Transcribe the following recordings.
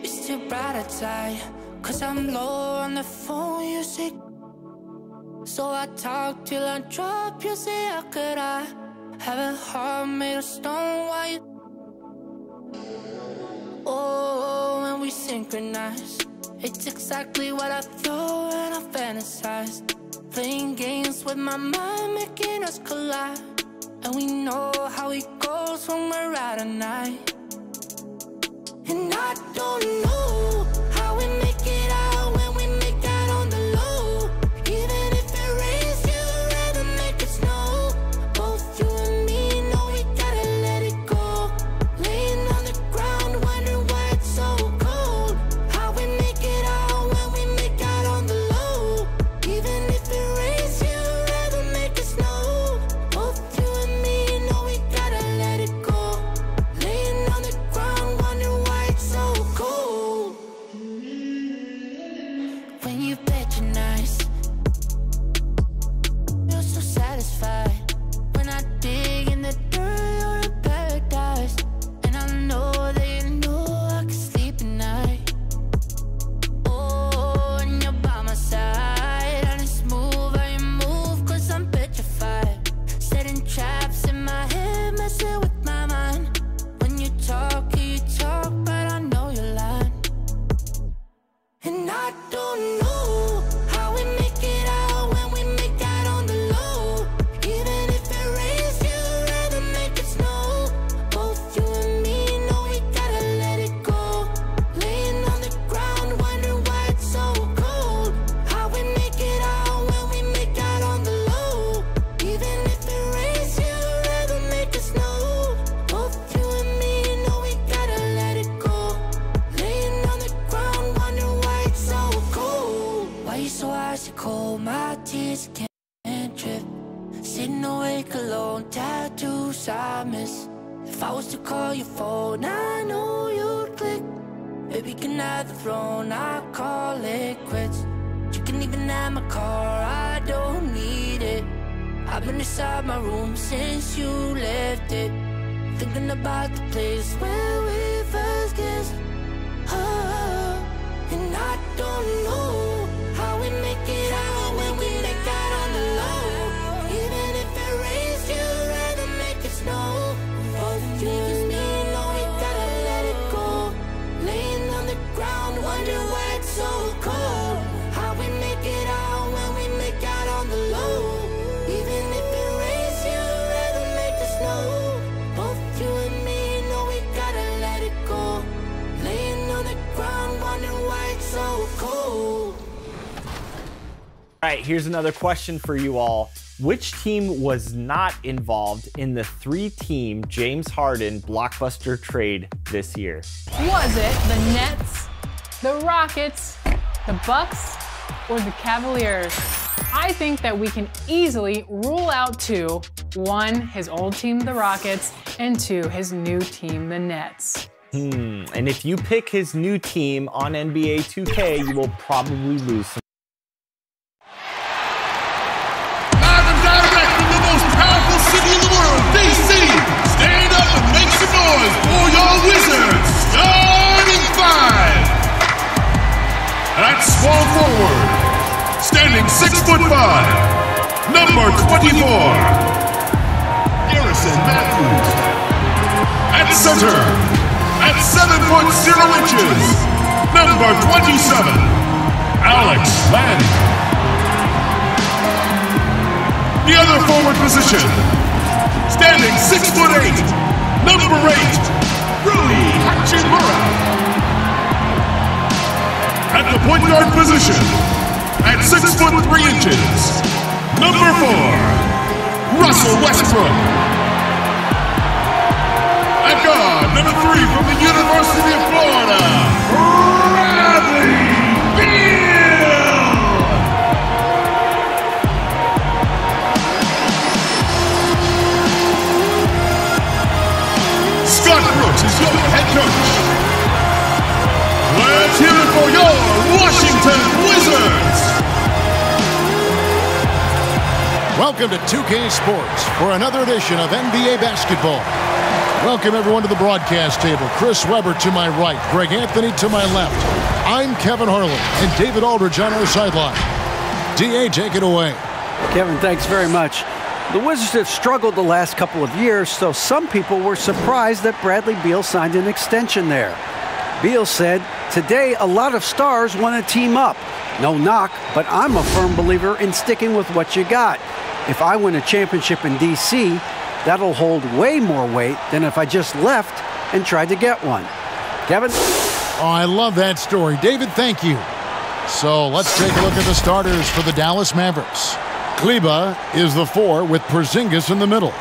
It's too bright outside, 'cause I'm low on the phone, you say. So I talk till I drop, you say, how could I have a heart made of stone? Why you? Oh, when we synchronize, it's exactly what I thought and I fantasized. Playing games with my mind, making us collide. And we know how it goes when we're out at night. And I don't know how we make it out when we make out on the low. Even if it rains, you'd rather make it snow. Both you and me know we gotta let it go. Laying on the ground, wondering why it's so cold. How we make it out when we make out on the low. Even if it rains, you'd rather make it snow. Both you and me know we gotta let it go. Laying on the ground, wondering why it's so cold. When you bet you're nice, you're so satisfied. When I dig in the dirt, you're in paradise. And I know that you know I can sleep at night. Oh, and you're by my side. And it's smooth how you move, 'cause I'm petrified. Setting traps in my head, messing with my mind. When you talk, but I know you're lying. And I don't know how we make it out when we make out on the low. Even if it rains, you'd rather make it snow. Both you and me know we gotta let it go. Laying on the ground, wondering why it's so cold. How we make it out when we make out on the low. Even if it rains, you'd rather make it snow. Both you and me know we gotta let it go. Laying on the ground, wondering why it's so cold. Why you so icy cold? My tears can't drip. Sitting awake alone, tattoos I miss. If I was to call your phone, I know you'd click. Baby, can I have the throne? I call it quits. You can even have my car, I don't need it. I've been inside my room since you left it, thinking about the place where we first kissed. Oh, and I don't know how we make it out when we make out on the low. Even if it rains, you'd rather make it snow. Both you and me know we gotta let it go. Laying on the ground, wondering why it's so cold. How we make it out when we make out on the low. Even if it rains, you'd rather make it snow. Both you and me know we gotta let it go. Laying on the ground, wondering why it's so cold. All right, here's another question for you all. Which team was not involved in the three-team James Harden blockbuster trade this year? Was it the Nets, the Rockets, the Bucks, or the Cavaliers? I think that we can easily rule out two. One, his old team, the Rockets, and two, his new team, the Nets. And if you pick his new team on NBA 2K, you will probably lose some. Live and direct from the most powerful city in the world, DC. Stand up and make some noise for your Wizards. Starting five. At small forward, standing 6'5", number 24, Garrison Matthews. At center, at 7'0", number 27, Alex Len. The other forward position, standing 6'8", number 8, Rui Hachimura. At the point guard position, at 6'3", number 4, Russell Westbrook. At guard, number 3 from the University of Florida, Bradley Beal. Scott Brooks is your head coach. Let's hear it for your Washington Wizards. Welcome to 2K Sports for another edition of NBA basketball. Welcome everyone to the broadcast table. Chris Webber to my right, Greg Anthony to my left. I'm Kevin Harlan and David Aldridge on our sideline. DA, take it away. Kevin, thanks very much. The Wizards have struggled the last couple of years, so some people were surprised that Bradley Beal signed an extension there. Beal said, "Today, a lot of stars want to team up. No knock, but I'm a firm believer in sticking with what you got. If I win a championship in D.C., that'll hold way more weight than if I just left and tried to get one." Kevin? Oh, I love that story. David, thank you. So let's take a look at the starters for the Dallas Mavericks. Kleba is the 4 with Porzingis in the middle.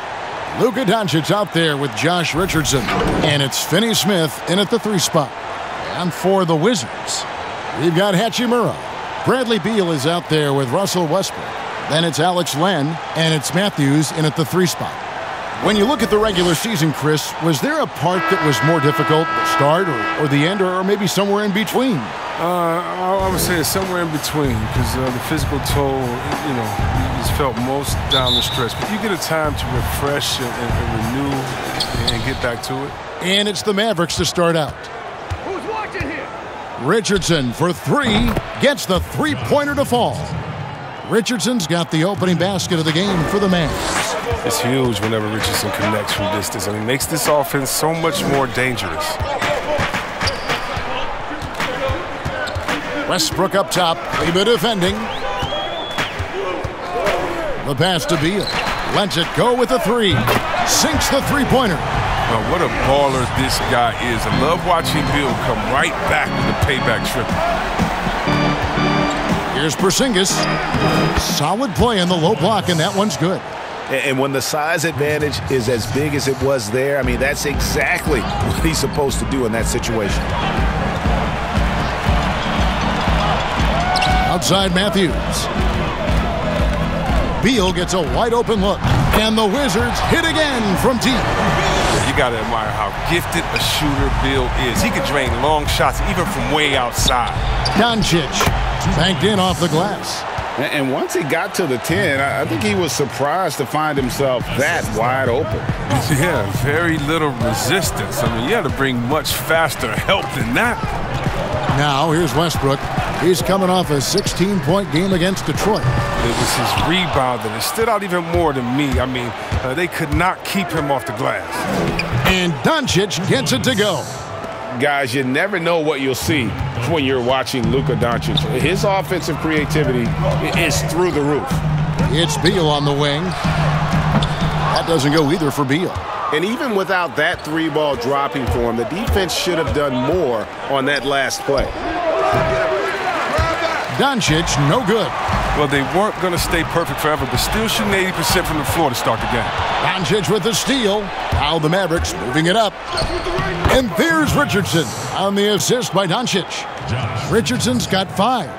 Luka Doncic out there with Josh Richardson. And it's Finney Smith in at the 3 spot. And for the Wizards, we've got Hachimura. Bradley Beal is out there with Russell Westbrook. Then it's Alex Len, and it's Matthews in at the 3 spot. When you look at the regular season, Chris, was there a part that was more difficult, the start or the end, or maybe somewhere in between? I would say it's somewhere in between because the physical toll, is felt most down the stretch. But you get a time to refresh and renew and get back to it. And it's the Mavericks to start out. Who's watching here? Richardson for 3, gets the 3-pointer to fall. Richardson's got the opening basket of the game for the Mavs. It's huge whenever Richardson connects from distance. I mean, makes this offense so much more dangerous. Westbrook up top, Kleba defending. The pass to Beal. Lets it go with the 3. Sinks the 3-pointer. What a baller this guy is. I love watching Beal come right back with the payback triple. Here's Porzingis. Solid play in the low block, and that one's good. And when the size advantage is as big as it was there, I mean, that's exactly what he's supposed to do in that situation. Outside Matthews. Beal gets a wide open look, and the Wizards hit again from deep. You got to admire how gifted a shooter Beal is. He can drain long shots even from way outside. Doncic banked in off the glass. And once he got to the 10, I think he was surprised to find himself that wide open. Yeah, very little resistance. I mean, you had to bring much faster help than that. Now, here's Westbrook. He's coming off a 16-point game against Detroit. It was his rebound that stood out even more to me. I mean, they could not keep him off the glass. And Doncic gets it to go. Guys, you never know what you'll see when you're watching Luka Doncic. His offensive creativity is through the roof. It's Beal on the wing. That doesn't go either for Beal. And even without that 3-ball dropping for him, the defense should have done more on that last play. Doncic, no good. Well, they weren't going to stay perfect forever, but still shooting 80% from the floor to start the game. Doncic with the steal. Now the Mavericks moving it up. And there's Richardson on the assist by Doncic. Richardson's got 5.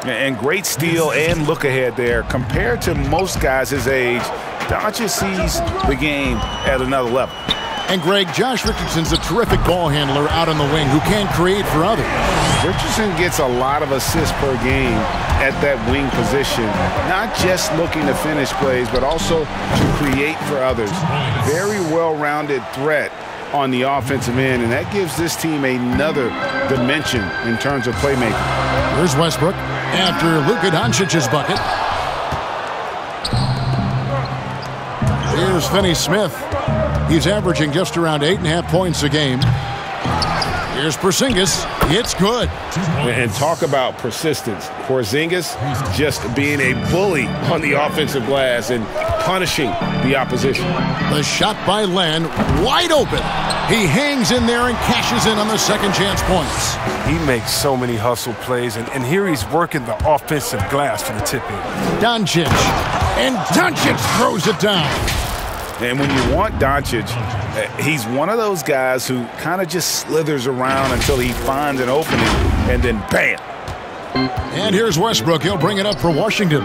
And great steal and look ahead there. Compared to most guys his age, Doncic sees the game at another level. And Greg, Josh Richardson's a terrific ball handler out on the wing who can create for others. Richardson gets a lot of assists per game at that wing position, not just looking to finish plays, but also to create for others. Very well-rounded threat on the offensive end, and that gives this team another dimension in terms of playmaking. Here's Westbrook after Luka Doncic's bucket. Here's Finney Smith. He's averaging just around 8.5 points a game. Here's Porzingis. It's good. And talk about persistence. Porzingis just being a bully on the offensive glass and punishing the opposition. The shot by Len, wide open. He hangs in there and cashes in on the second chance points. He makes so many hustle plays, and here he's working the offensive glass for the tip-in. Doncic. And Doncic throws it down. And when you want Doncic, he's one of those guys who kind of just slithers around until he finds an opening, and then bam. And here's Westbrook. He'll bring it up for Washington.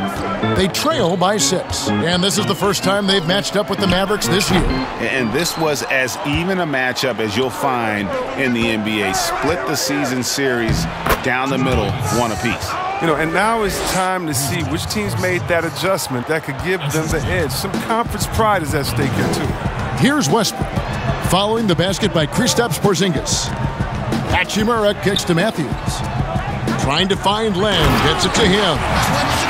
They trail by 6. And this is the first time they've matched up with the Mavericks this year. And this was as even a matchup as you'll find in the NBA. Split the season series down the middle, 1 apiece. And now it's time to see which teams made that adjustment that could give them the edge. Some conference pride is at stake here, too. Here's Westbrook, following the basket by Kristaps Porzingis. Hachimura kicks to Matthews. Trying to find Len, gets it to him.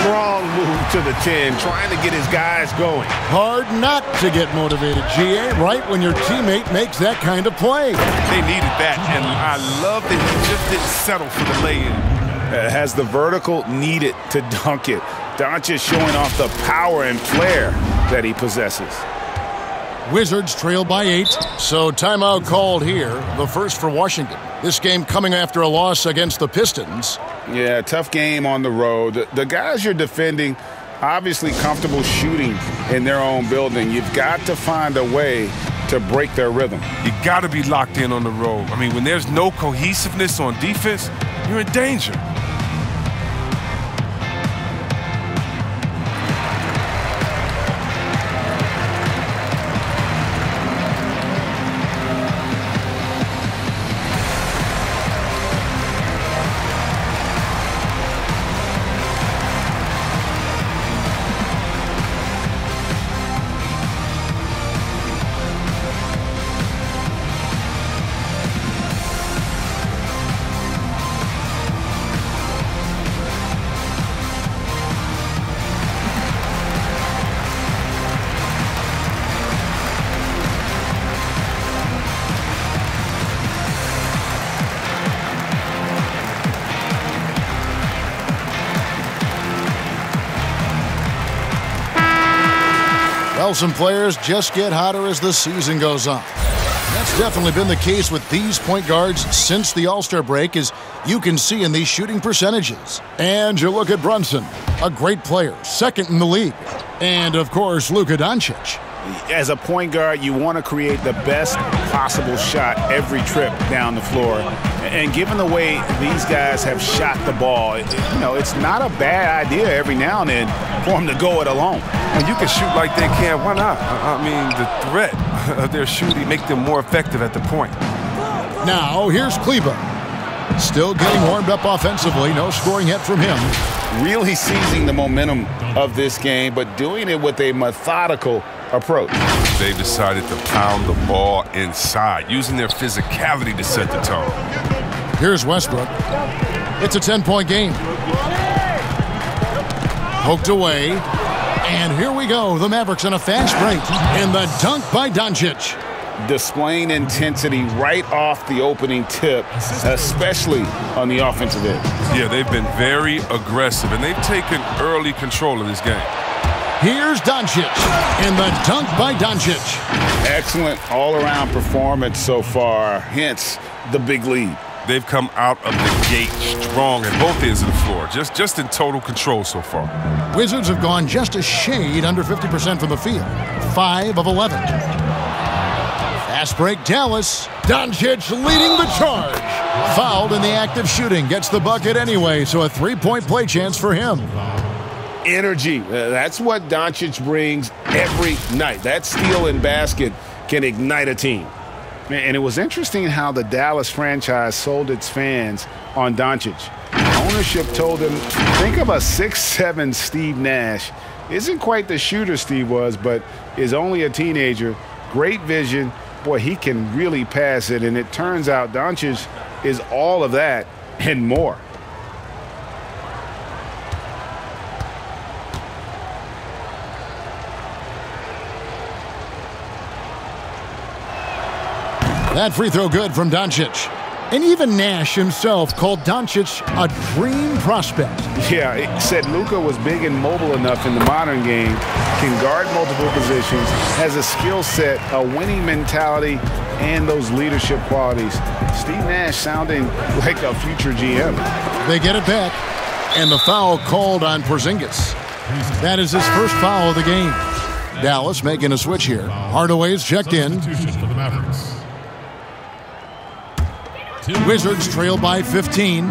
Strong move to the 10, trying to get his guys going. Hard not to get motivated, GA, right when your teammate makes that kind of play. They needed that, and I love that he just didn't settle for the lay-in. Has the vertical needed to dunk it. Doncic showing off the power and flair that he possesses. Wizards trail by 8, so timeout called here, the first for Washington. This game coming after a loss against the Pistons. Yeah, tough game on the road. The guys you're defending, obviously comfortable shooting in their own building. You've got to find a way to break their rhythm. You got to be locked in on the road. I mean, when there's no cohesiveness on defense, you're in danger. Well, some players just get hotter as the season goes on. That's definitely been the case with these point guards since the All-Star break, as you can see in these shooting percentages. And you look at Brunson, a great player, second in the league. And, of course, Luka Doncic. As a point guard, you want to create the best possible shot every trip down the floor. And given the way these guys have shot the ball, it's not a bad idea every now and then for them to go it alone. And you can shoot like they can. Why not? I mean, the threat of their shooting make them more effective at the point. Now, here's Kleber. Still getting warmed up offensively. No scoring yet from him. Really seizing the momentum of this game, but doing it with a methodical approach. They decided to pound the ball inside, using their physicality to set the tone. Here's Westbrook. It's a 10-point game. Poked away. And here we go. The Mavericks on a fast break. And the dunk by Doncic. Displaying intensity right off the opening tip, especially on the offensive end. Yeah, they've been very aggressive, and they've taken early control of this game. Here's Doncic, and the dunk by Doncic. Excellent all-around performance so far, hence the big lead. They've come out of the gate strong at both ends of the floor, just in total control so far. Wizards have gone just a shade under 50% from the field, 5 of 11. Fast break, Dallas. Doncic leading the charge. Fouled in the act of shooting, gets the bucket anyway, so a 3-point play chance for him. Energy, that's what Doncic brings every night. That steal and basket can ignite a team. And it was interesting how the Dallas franchise sold its fans on Doncic. Ownership told them, think of a 6'7" Steve Nash. Isn't quite the shooter Steve was, but is only a teenager. Great vision. Boy, he can really pass it. And it turns out Doncic is all of that and more. That free throw good from Doncic. And even Nash himself called Doncic a dream prospect. Yeah, it said Luka was big and mobile enough in the modern game, can guard multiple positions, has a skill set, a winning mentality, and those leadership qualities. Steve Nash sounding like a future GM. They get it back, and the foul called on Porzingis. That is his first foul of the game. Dallas making a switch here. Hardaway's checked in. Wizards trail by 15.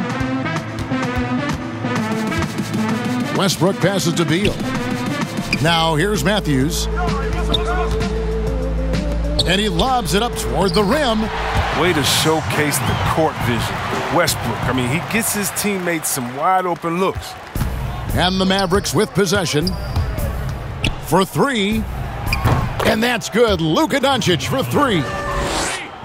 Westbrook passes to Beal. Now here's Matthews. And he lobs it up toward the rim. Way to showcase the court vision. Westbrook, I mean, he gets his teammates some wide open looks. And the Mavericks with possession for three. And that's good. Luka Doncic for three.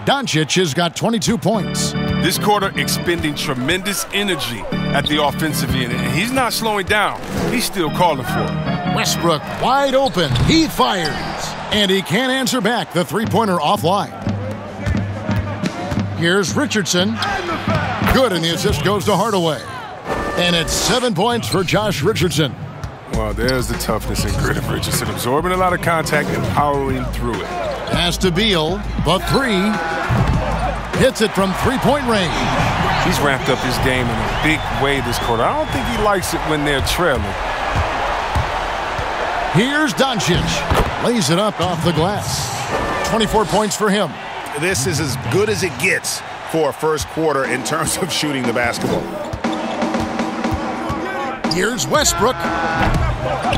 Doncic has got 22 points. This quarter expending tremendous energy at the offensive end, and he's not slowing down. He's still calling for it. Westbrook wide open. He fires. And he can't answer back. The three-pointer offline. Here's Richardson. Good, and the assist goes to Hardaway. And it's 7 points for Josh Richardson. Well, there's the toughness and grit of Richardson, absorbing a lot of contact and powering through it. Pass to Beal, but three. Hits it from three-point range. He's ramped up his game in a big way this quarter. I don't think he likes it when they're trailing. Here's Doncic. Lays it up off the glass. 24 points for him. This is as good as it gets for a first quarter in terms of shooting the basketball. Here's Westbrook.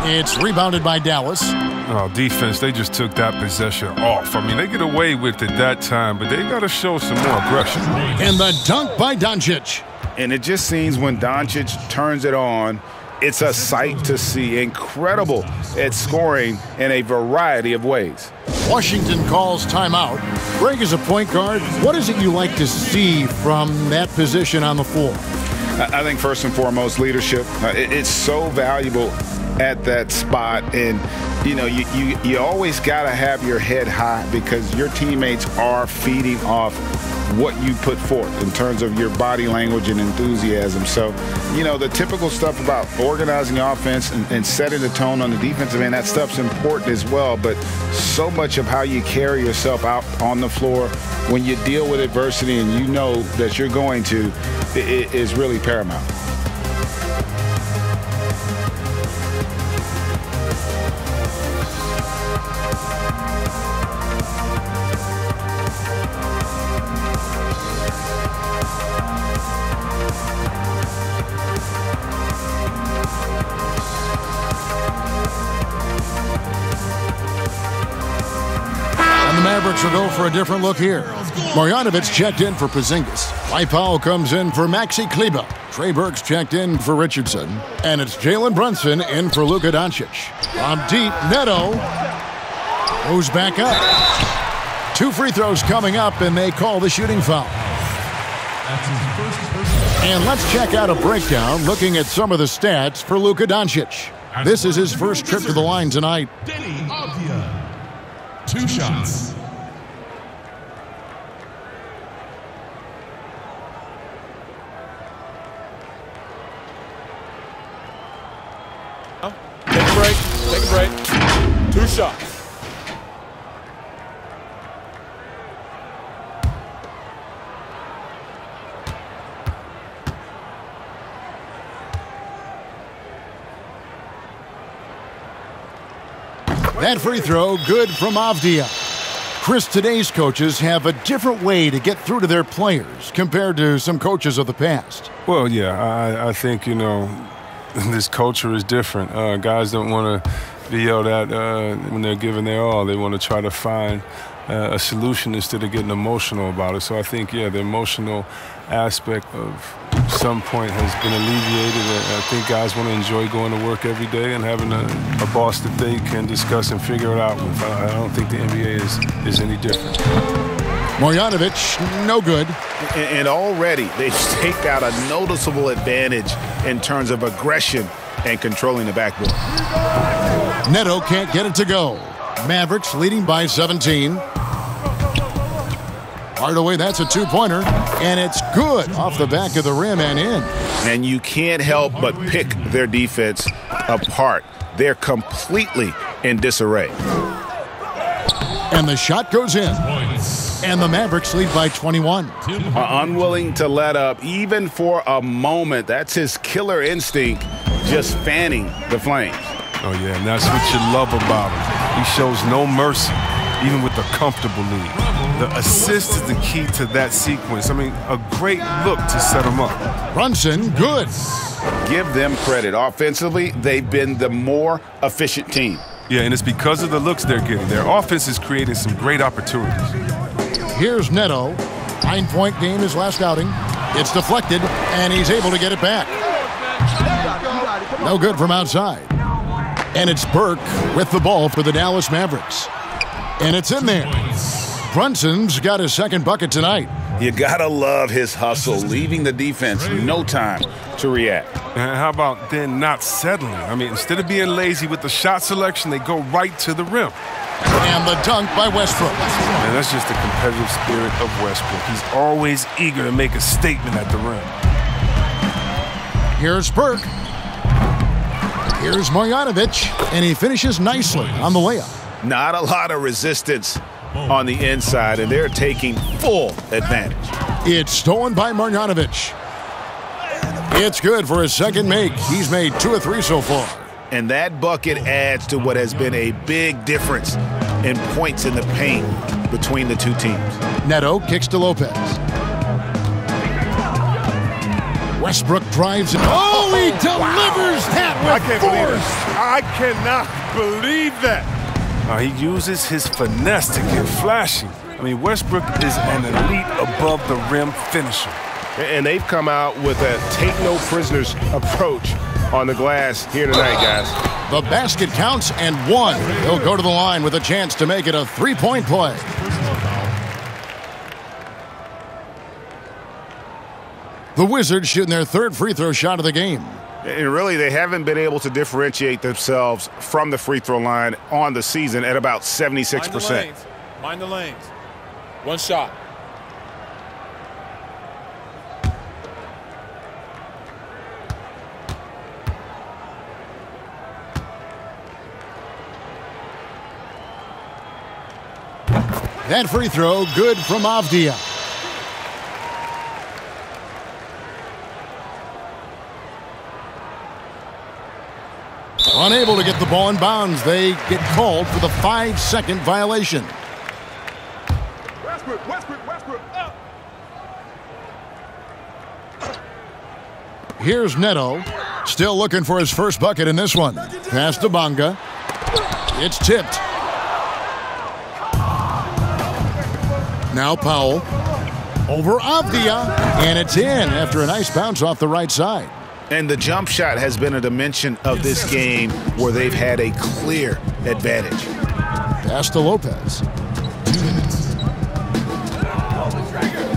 It's rebounded by Dallas. Oh, defense, they just took that possession off. I mean, they get away with it that time, but they got to show some more aggression. And the dunk by Doncic. And it just seems when Doncic turns it on, it's a sight to see. Incredible at scoring in a variety of ways. Washington calls timeout. Greg is a point guard. What is it you like to see from that position on the floor? I think first and foremost, leadership. It's so valuable at that spot, and you always got to have your head high because your teammates are feeding off what you put forth in terms of your body language and enthusiasm. So, the typical stuff about organizing the offense and setting the tone on the defensive end, that stuff's important as well, but so much of how you carry yourself out on the floor when you deal with adversity and you know that you're going to, it is really paramount. Mavericks will go for a different look here. Marjanovic checked in for Porzingis. Dwight Powell comes in for Maxi Kleber. Trey Burks checked in for Richardson. And it's Jalen Brunson in for Luka Doncic. From deep, Neto goes back up. 2 free throws coming up, and they call the shooting foul. And let's check out a breakdown looking at some of the stats for Luka Doncic. This is his first trip to the line tonight. 2 shots. Take a break. Take a break. 2 shots. That free throw, good from Avdia. Chris, today's coaches have a different way to get through to their players compared to some coaches of the past. Well, yeah, I think, this culture is different. Guys don't want to be yelled at when they're giving their all. They want to try to find a solution instead of getting emotional about it. So I think, the emotional aspect of some point has been alleviated. I think guys want to enjoy going to work every day and having a boss that they can discuss and figure it out with. I don't think the NBA is any different. Marjanovic, no good. And already they've staked out a noticeable advantage in terms of aggression and controlling the backboard. Neto can't get it to go. Mavericks leading by 17. Hardaway, that's a 2-pointer, and it's good off the back of the rim and in. And you can't help but pick their defense apart. They're completely in disarray. And the shot goes in. And the Mavericks lead by 21. Unwilling to let up even for a moment. That's his killer instinct, just fanning the flames. Oh, yeah, and that's what you love about him. He shows no mercy, even with a comfortable lead. The assist is the key to that sequence. I mean, a great look to set him up. Brunson, good. Give them credit. Offensively, they've been the more efficient team. Yeah, and it's because of the looks they're getting. Their offense is creating some great opportunities. Here's Neto. 9-point game his last outing. It's deflected, and he's able to get it back. No good from outside. And it's Burke with the ball for the Dallas Mavericks. And it's in there. Brunson's got his second bucket tonight. You gotta love his hustle, leaving the defense no time to react. And how about then not settling? I mean, instead of being lazy with the shot selection, they go right to the rim. And the dunk by Westbrook. And that's just the competitive spirit of Westbrook. He's always eager to make a statement at the rim. Here's Burke. Here's Marjanovic, and he finishes nicely on the layup. Not a lot of resistance on the inside, and they're taking full advantage. It's stolen by Marjanovic. It's good for his second make. He's made 2 of 3 so far. And that bucket adds to what has been a big difference in points in the paint between the two teams. Neto kicks to Lopez. Westbrook drives it. Oh, he delivers that with force. I cannot believe that. He uses his finesse to get flashy. I mean, Westbrook is an elite above-the-rim finisher. And they've come out with a take-no-prisoners approach on the glass here tonight, guys. The basket counts and 1. He'll go to the line with a chance to make it a 3-point play. The Wizards shooting their 3rd free throw shot of the game. And really, they haven't been able to differentiate themselves from the free throw line on the season at about 76%. Mind the lanes. One shot. That free throw good from Avdia. Unable to get the ball in bounds. They get called for the 5-second violation. Westbrook, up. Here's Neto. Still looking for his first bucket in this one. Pass to Bonga. It's tipped. Now Powell. Over Avdia. And it's in after a nice bounce off the right side. And the jump shot has been a dimension of this game where they've had a clear advantage. Pass to Lopez.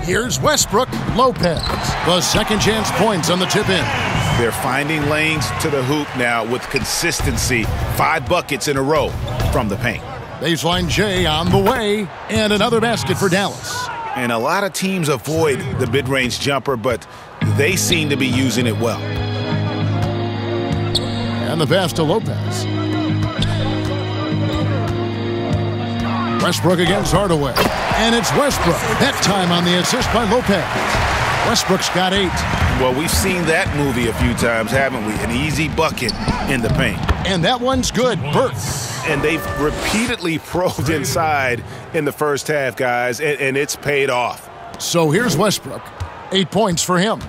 Here's Westbrook. Lopez. The second chance points on the tip in. They're finding lanes to the hoop now with consistency. 5 buckets in a row from the paint. Baseline J on the way. And another basket for Dallas. And a lot of teams avoid the mid-range jumper, but they seem to be using it well. And the pass to Lopez. Westbrook against Hardaway. And it's Westbrook. That time on the assist by Lopez. Westbrook's got 8. Well, we've seen that movie a few times, haven't we? An easy bucket in the paint. And that one's good. Burke. And they've repeatedly probed inside in the first half, guys, and it's paid off. So here's Westbrook. 8 points for him.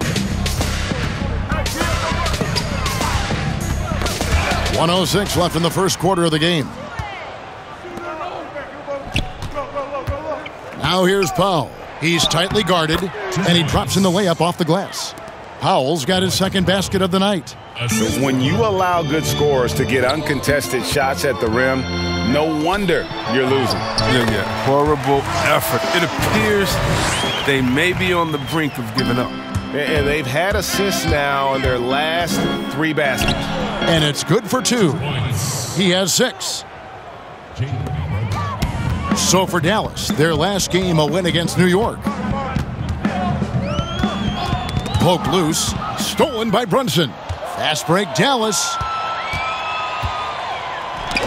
1:06 left in the first quarter of the game. Now here's Powell. He's tightly guarded, and he drops in the layup off the glass. Powell's got his second basket of the night. When you allow good scorers to get uncontested shots at the rim, no wonder you're losing. Yeah. Horrible effort. It appears they may be on the brink of giving up. And they've had assists now in their last 3 baskets. And it's good for 2. He has 6. So for Dallas, their last game a win against New York. Poke loose, stolen by Brunson. Fast break Dallas.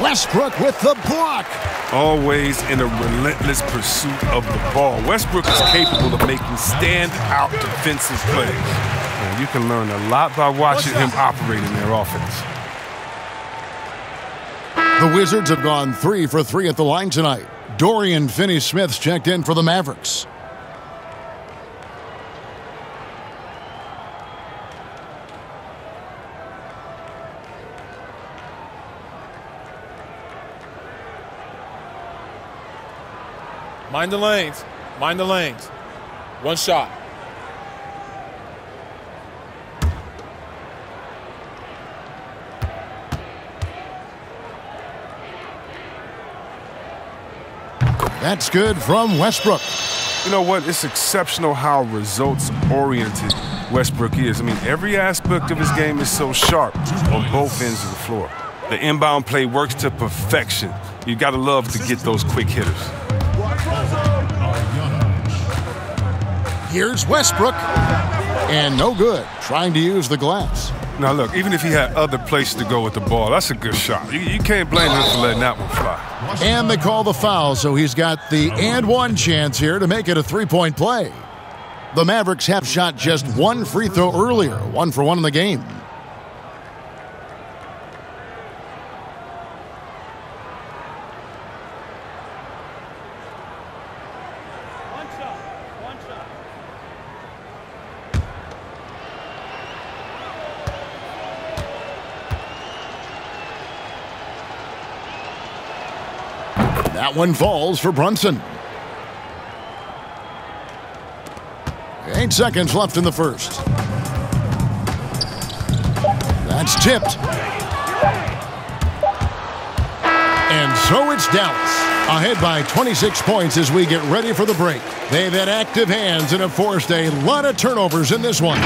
Westbrook with the block. Always in a relentless pursuit of the ball. Westbrook is capable of making stand-out defensive plays. And you can learn a lot by watching him operate in their offense. The Wizards have gone 3 for 3 at the line tonight. Dorian Finney-Smith's checked in for the Mavericks. Mind the lanes. Mind the lanes. One shot. That's good from Westbrook. You know what? It's exceptional how results-oriented Westbrook is. I mean, every aspect of his game is so sharp on both ends of the floor. The inbound play works to perfection. You got to love to get those quick hitters. Here's Westbrook. And no good, trying to use the glass. Now, look, even if he had other places to go with the ball, that's a good shot. You can't blame him for letting that one fly. And they call the foul, so he's got the and one chance here to make it a three-point play. The Mavericks have shot just one free throw earlier, 1 for 1 in the game. That one falls for Brunson. 8 seconds left in the first. That's tipped. And so it's Dallas, ahead by 26 points as we get ready for the break. They've had active hands and have forced a lot of turnovers in this one.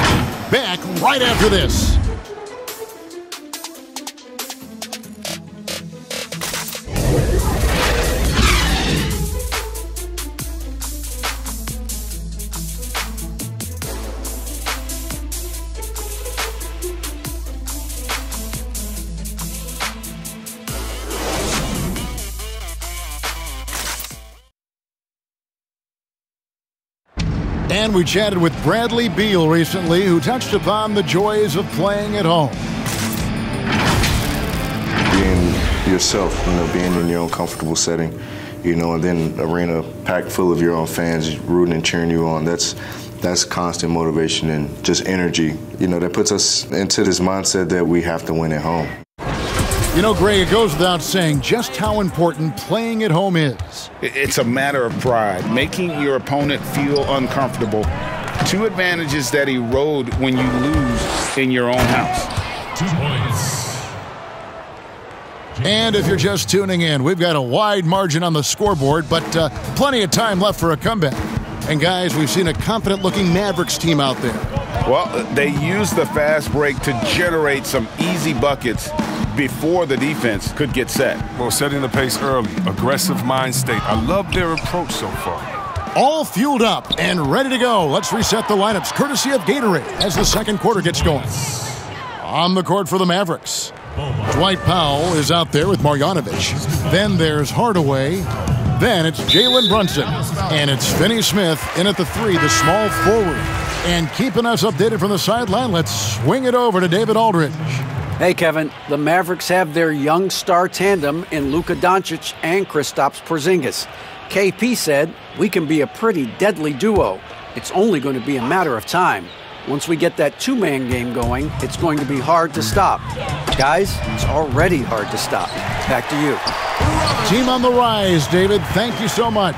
Back right after this. And we chatted with Bradley Beal recently, who touched upon the joys of playing at home. Being yourself, being in your own comfortable setting, and then an arena packed full of your own fans rooting and cheering you on. That's constant motivation and just energy, that puts us into this mindset that we have to win at home. Greg, it goes without saying just how important playing at home is. It's a matter of pride, making your opponent feel uncomfortable. 2 advantages that erode when you lose in your own house. 2 points. And if you're just tuning in, we've got a wide margin on the scoreboard, but plenty of time left for a comeback. And guys, we've seen a confident-looking Mavericks team out there. Well, they used the fast break to generate some easy buckets before the defense could get set. Well, setting the pace early, aggressive mind state. I love their approach so far. All fueled up and ready to go. Let's reset the lineups courtesy of Gatorade as the second quarter gets going. On the court for the Mavericks, Dwight Powell is out there with Marjanovic. Then there's Hardaway. Then it's Jalen Brunson. And it's Finney Smith in at the 3, the small forward. And keeping us updated from the sideline, let's swing it over to David Aldridge. Hey, Kevin, the Mavericks have their young star tandem in Luka Doncic and Kristaps Porzingis. KP said, "We can be a pretty deadly duo. It's only going to be a matter of time. Once we get that 2-man game going, it's going to be hard to stop." Guys, it's already hard to stop. Back to you. Team on the rise, David. Thank you so much.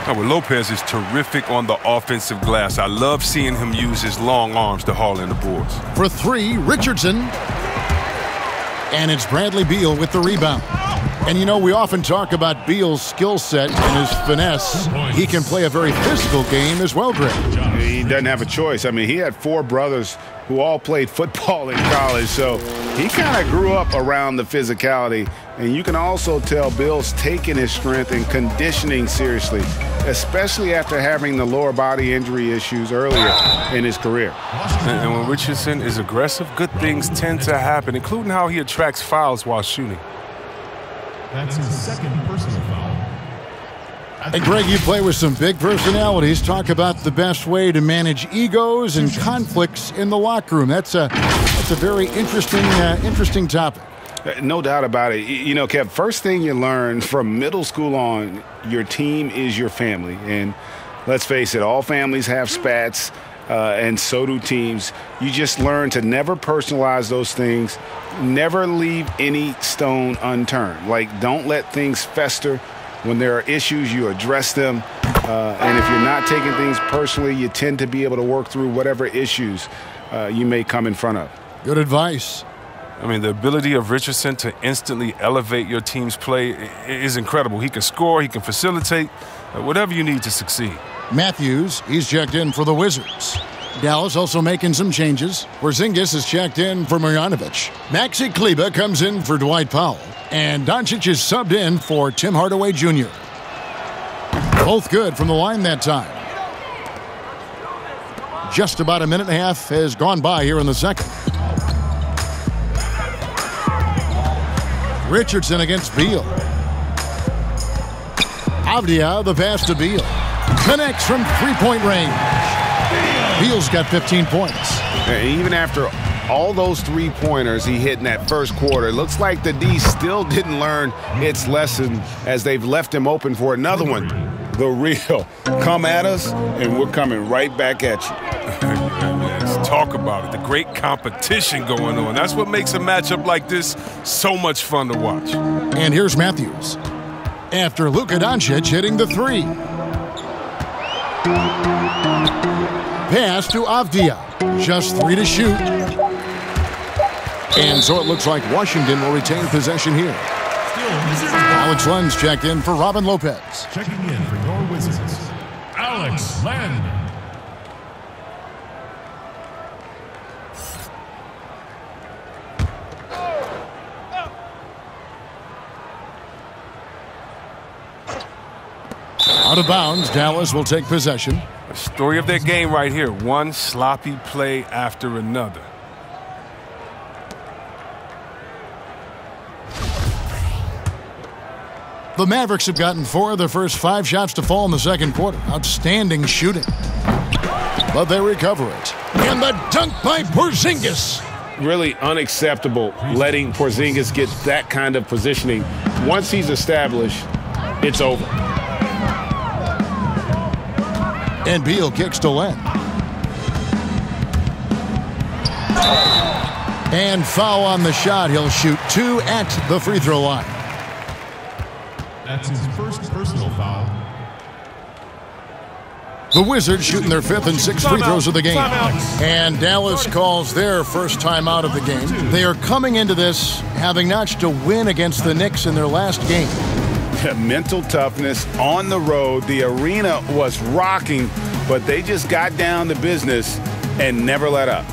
Well, Lopez is terrific on the offensive glass. I love seeing him use his long arms to haul in the boards. For 3, Richardson. And it's Bradley Beal with the rebound. And we often talk about Beal's skill set and his finesse. He can play a very physical game as well, Greg. He doesn't have a choice. I mean, he had 4 brothers who all played football in college, so he kind of grew up around the physicality. And you can also tell Bill's taking his strength and conditioning seriously, especially after having the lower body injury issues earlier in his career. And when Richardson is aggressive, good things tend to happen, including how he attracts fouls while shooting. That's his second personal foul. And Greg, you play with some big personalities. Talk about the best way to manage egos and conflicts in the locker room. That's a very interesting topic. No doubt about it. Kev, first thing you learn from middle school on, your team is your family. And let's face it, all families have spats, and so do teams. You just learn to never personalize those things, never leave any stone unturned. Like, don't let things fester. When there are issues, you address them. And if you're not taking things personally, you tend to be able to work through whatever issues you may come in front of. Good advice. I mean, the ability of Richardson to instantly elevate your team's play is incredible. He can score, he can facilitate, whatever you need to succeed. Matthews, he's checked in for the Wizards. Dallas also making some changes. Porzingis is checked in for Marjanovic. Maxi Kleber comes in for Dwight Powell. And Doncic is subbed in for Tim Hardaway Jr. Both good from the line that time. Just about a minute and a half has gone by here in the second. Richardson against Beal. Avdia, the pass to Beal. Connects from three-point range. Beal's got 15 points. And even after all those three-pointers he hit in that first quarter, it looks like the D still didn't learn its lesson as they've left him open for another one. The real come at us, and we're coming right back at you. Let's talk about it. The great competition going on. That's what makes a matchup like this so much fun to watch. And here's Matthews. After Luka Doncic hitting the three. Pass to Avdia. Just 3 to shoot. And so it looks like Washington will retain possession here. Alex Len's checked in for Robin Lopez. Checking in for your Wizards, Alex Len. Out of bounds, Dallas will take possession. A story of their game right here. One sloppy play after another. The Mavericks have gotten 4 of their first 5 shots to fall in the second quarter. Outstanding shooting. But they recover it. And the dunk by Porzingis. Really unacceptable letting Porzingis get that kind of positioning. Once he's established, it's over. And Beal kicks to Len. And foul on the shot. He'll shoot 2 at the free throw line. That's his first personal foul. The Wizards shooting their 5th and 6th free throws of the game. And Dallas calls their first time out of the game. They are coming into this having notched a win against the Knicks in their last game. Mental toughness on the road. The arena was rocking, but they just got down to business and never let up.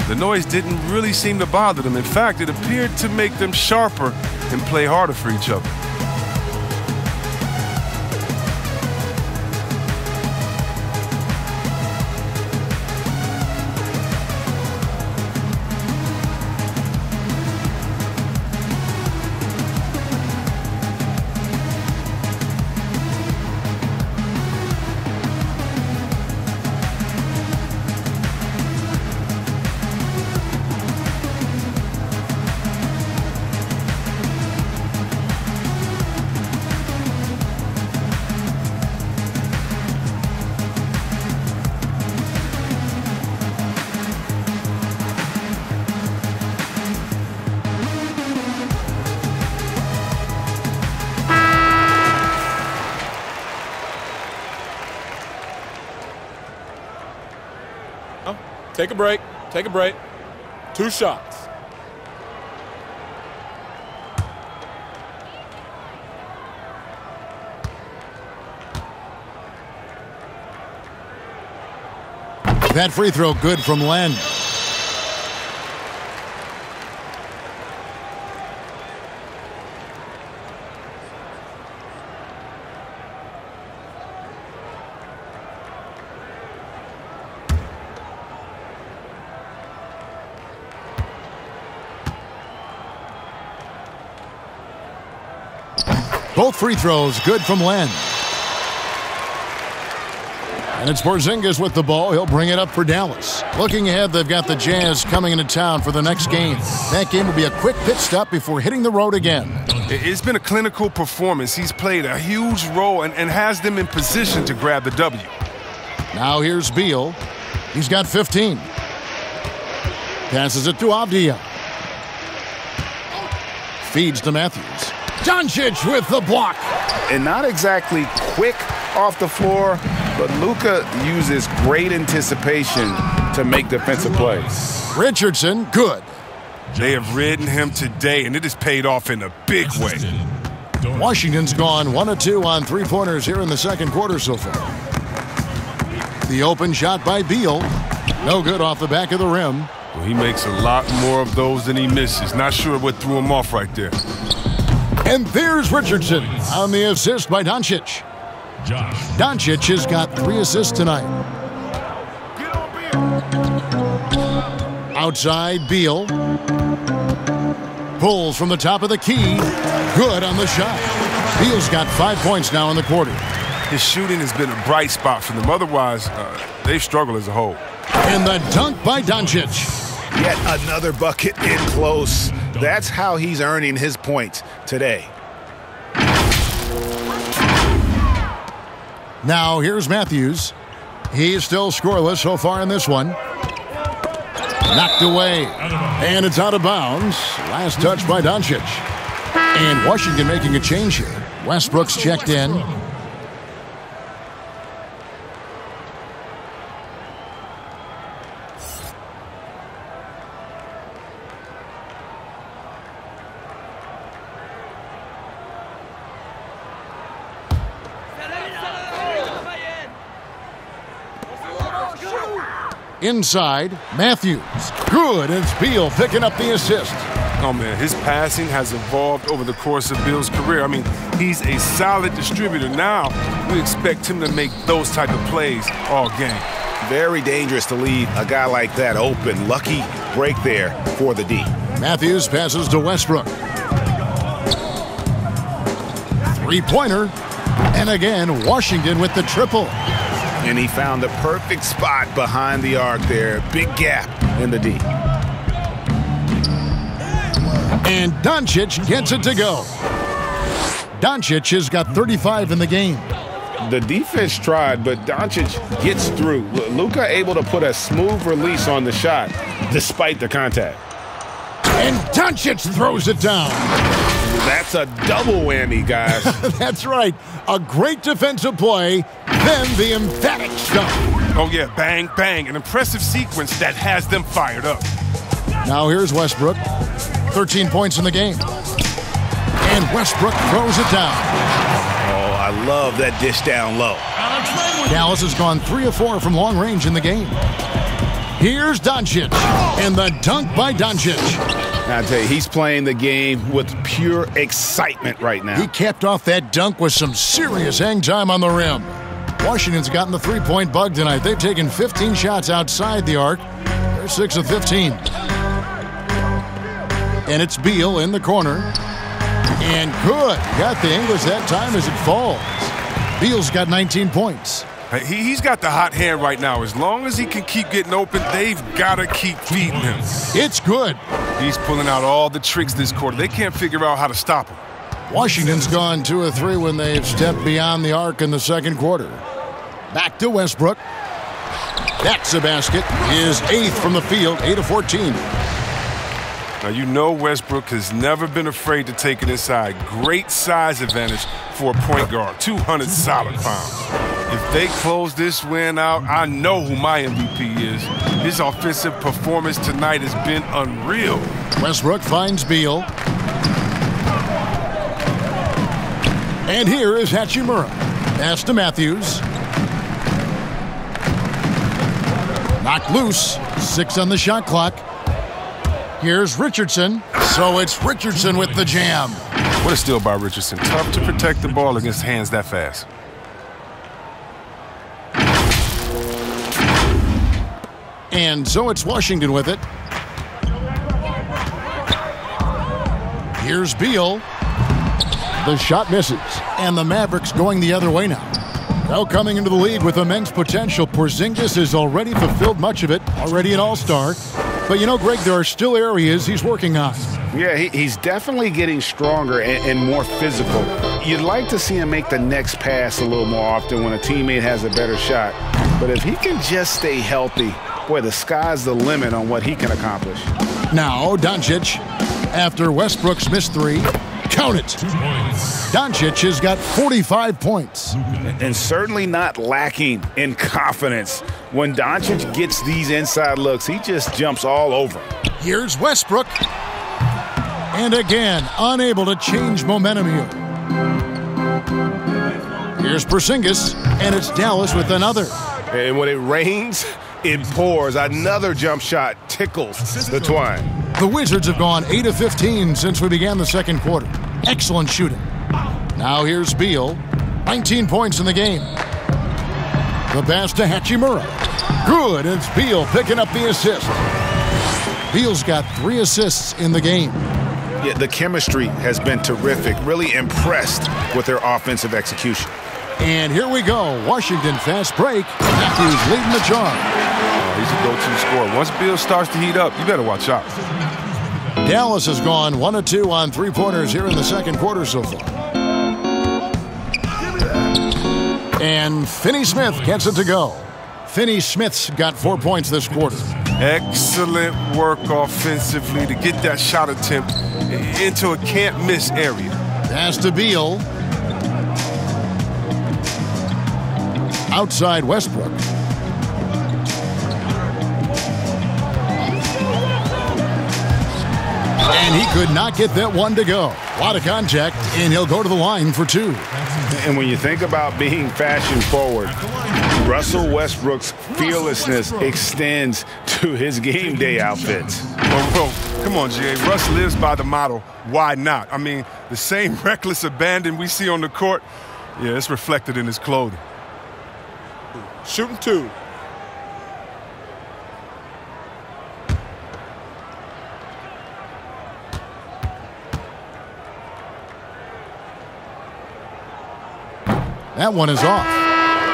The noise didn't really seem to bother them. In fact, it appeared to make them sharper and play harder for each other. Take a break. Take a break. 2 shots. That free throw good from Len. Both free throws good from Len. And it's Porzingis with the ball. He'll bring it up for Dallas. Looking ahead, they've got the Jazz coming into town for the next game. That game will be a quick pit stop before hitting the road again. It's been a clinical performance. He's played a huge role and has them in position to grab the W. Now here's Beal. He's got 15. Passes it to Avdia. Feeds to Matthews. Doncic with the block. And not exactly quick off the floor, but Luka uses great anticipation to make defensive plays. Richardson, good. They have ridden him today, and it has paid off in a big way. Washington's gone 1 of 2 on three-pointers here in the second quarter so far. The open shot by Beal. No good off the back of the rim. Well, he makes a lot more of those than he misses. Not sure what threw him off right there. And there's Richardson on the assist by Doncic. Doncic has got 3 assists tonight. Outside, Beal. Pulls from the top of the key. Good on the shot. Beal's got 5 points now in the quarter. His shooting has been a bright spot for them. Otherwise, they've struggled as a whole. And the dunk by Doncic. Yet another bucket in close. That's how he's earning his points today. Now here's Matthews. He's still scoreless so far in this one. Knocked away. And it's out of bounds. Last touch by Doncic. And Washington making a change here. Westbrook's checked in. Inside, Matthews. Good, and it's Beal picking up the assist. Oh, man, his passing has evolved over the course of Beal's career. I mean, he's a solid distributor. Now, we expect him to make those type of plays all game. Very dangerous to leave a guy like that open. Lucky break there for the D. Matthews passes to Westbrook. Three-pointer. And again, Washington with the triple. And he found the perfect spot behind the arc there. Big gap in the D. And Doncic gets it to go. Doncic has got 35 in the game. The defense tried, but Doncic gets through. Luka able to put a smooth release on the shot despite the contact. And Doncic throws it down. That's a double whammy, guys. That's right. A great defensive play, then the emphatic stuff. Oh, yeah, bang, bang. An impressive sequence that has them fired up. Now here's Westbrook. 13 points in the game. And Westbrook throws it down. Oh, I love that dish down low. Dallas has gone 3 of 4 from long range in the game. Here's Doncic. And the dunk by Doncic. I tell you, he's playing the game with pure excitement right now. He capped off that dunk with some serious hang time on the rim. Washington's gotten the three-point bug tonight. They've taken 15 shots outside the arc. They're 6 of 15. And it's Beal in the corner. And good. Got the English that time as it falls. Beal's got 19 points. He's got the hot hand right now. As long as he can keep getting open, they've got to keep feeding him. It's good. He's pulling out all the tricks this quarter. They can't figure out how to stop him. Washington's gone 2 of 3 when they've stepped beyond the arc in the second quarter. Back to Westbrook. That's a basket. His 8th from the field, 8 of 14. Now, you know Westbrook has never been afraid to take it inside. Great size advantage for a point guard, 200 solid pounds. If they close this win out, I know who my MVP is. His offensive performance tonight has been unreal. Westbrook finds Beal. And here is Hachimura. Pass to Matthews. Knocked loose. 6 on the shot clock. Here's Richardson. So it's Richardson with the jam. What a steal by Richardson. Tough to protect the ball against hands that fast. And so it's Washington with it. Here's Beal. The shot misses. And the Mavericks going the other way now. Now coming into the league with immense potential, Porzingis has already fulfilled much of it, already an all-star. But you know, Greg, there are still areas he's working on. Yeah, he's definitely getting stronger and more physical. You'd like to see him make the next pass a little more often when a teammate has a better shot. But if he can just stay healthy, boy, the sky's the limit on what he can accomplish. Now, Doncic, after Westbrook's missed 3, Count it. Doncic has got 45 points. And certainly not lacking in confidence. When Doncic gets these inside looks, he just jumps all over. Here's Westbrook. And again, unable to change momentum here. Here's Porzingis, and it's Dallas with another. And when it rains, it pours. Another jump shot tickles the twine. The Wizards have gone 8 of 15 since we began the second quarter. Excellent shooting. Now here's Beal. 19 points in the game. The pass to Hachimura. Good. It's Beal picking up the assist. Beal's got 3 assists in the game. Yeah, the chemistry has been terrific. Really impressed with their offensive execution. And here we go. Washington fast break. Matthews leading the charge. He's a go-to scorer. Once Beal starts to heat up, you better watch out. Dallas has gone 1 of 2 on three-pointers here in the second quarter so far. And Finney-Smith gets it to go. Finney-Smith's got 4 points this quarter. Excellent work offensively to get that shot attempt into a can't-miss area. Pass to Beal. Outside Westbrook. And he could not get that one to go. A lot of contact, and he'll go to the line for 2. And when you think about being fashion forward, Russell Westbrook's fearlessness extends to his game day outfits. Well, come on, G.A. Russ lives by the motto, why not? I mean, the same reckless abandon we see on the court, yeah, it's reflected in his clothing. Shooting 2. That one is off.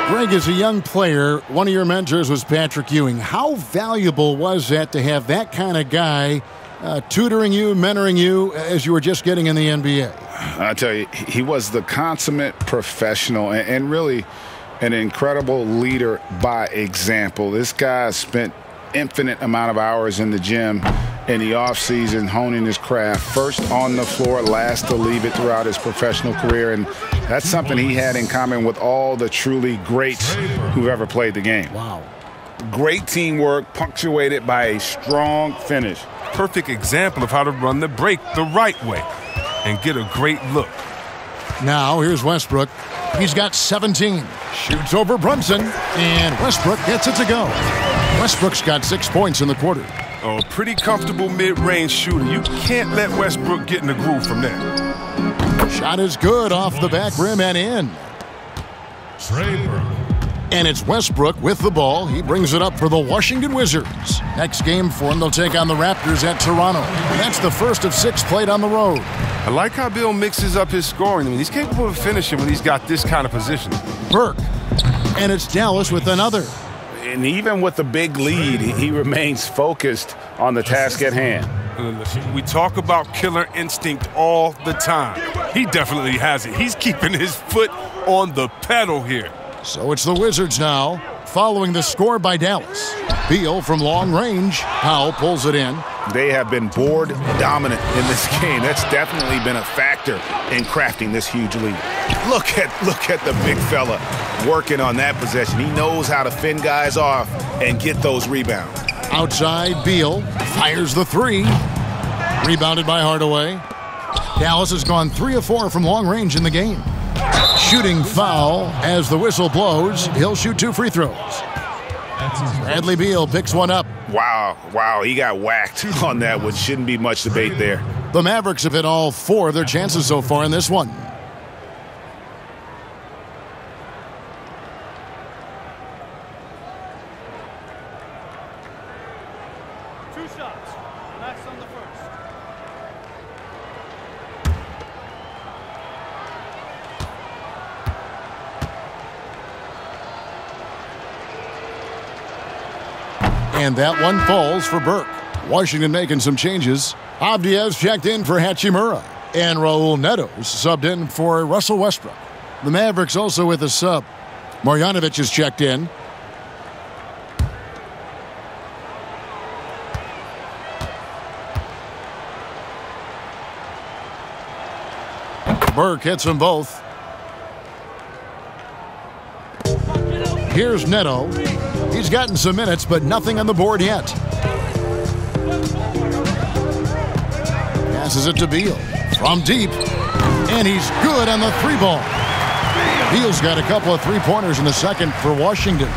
Greg, as a young player, one of your mentors was Patrick Ewing. How valuable was that to have that kind of guy tutoring you, mentoring you as you were just getting in the NBA? I tell you, he was the consummate professional and really an incredible leader by example. This guy spent infinite amount of hours in the gym in the offseason honing his craft, first on the floor, last to leave it throughout his professional career. And that's something he had in common with all the truly greats who've ever played the game. Wow. Great teamwork punctuated by a strong finish. Perfect example of how to run the break the right way and get a great look. Now here's Westbrook. He's got 17. Shoots over Brunson, and Westbrook gets it to go. Westbrook's got 6 points in the quarter. Oh, pretty comfortable mid-range shooter. You can't let Westbrook get in the groove from there. Shot is good off the back rim and in. And it's Westbrook with the ball. He brings it up for the Washington Wizards. Next game for him, they'll take on the Raptors at Toronto. And that's the first of 6 played on the road. I like how Bill mixes up his scoring. I mean, he's capable of finishing when he's got this kind of position. Burke. And it's Dallas with another. And even with the big lead, he remains focused on the task at hand. We talk about killer instinct all the time. He definitely has it. He's keeping his foot on the pedal here. So it's the Wizards now, following the score by Dallas. Beal from long range. Powell pulls it in. They have been board dominant in this game. That's definitely been a factor in crafting this huge lead. Look at the big fella working on that possession. He knows how to fend guys off and get those rebounds. Outside, Beal fires the 3. Rebounded by Hardaway. Dallas has gone 3 of 4 from long range in the game. Shooting foul as the whistle blows. He'll shoot 2 free throws. Bradley Beal picks one up. Wow, he got whacked on that one. Shouldn't be much debate there. The Mavericks have hit all 4 of their chances so far in this one. And that one falls for Burke. Washington making some changes. Abdias checked in for Hachimura. And Raul Neto subbed in for Russell Westbrook. The Mavericks also with a sub. Marjanovic is checked in. Burke hits them both. Here's Neto. He's gotten some minutes, but nothing on the board yet. Passes it to Beal from deep, and he's good on the three ball. Beal's got a couple of three-pointers in the second for Washington.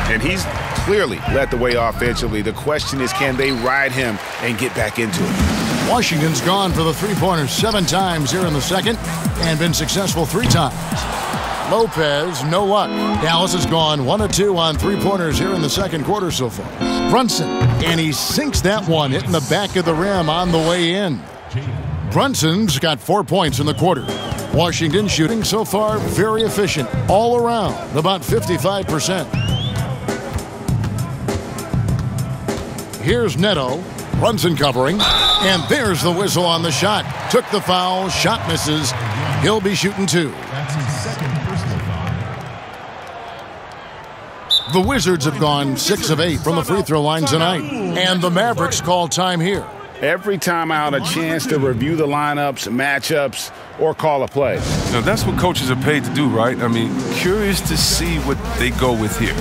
And he's clearly led the way offensively. The question is, can they ride him and get back into it? Washington's gone for the three-pointers 7 times here in the second and been successful 3 times. Lopez, no luck. Dallas has gone 1 of 2 on three-pointers here in the second quarter so far. Brunson, and he sinks that one, hitting the back of the rim on the way in. Brunson's got 4 points in the quarter. Washington shooting so far very efficient all around, about 55%. Here's Neto. Brunson covering, and there's the whistle on the shot. Took the foul, shot misses. He'll be shooting 2. That's his second personal foul. The Wizards have gone 6 of 8 from the free throw line tonight, and the Mavericks call time here. Every time out, a chance to review the lineups, matchups, or call a play. Now, that's what coaches are paid to do, right? I mean, curious to see what they go with here.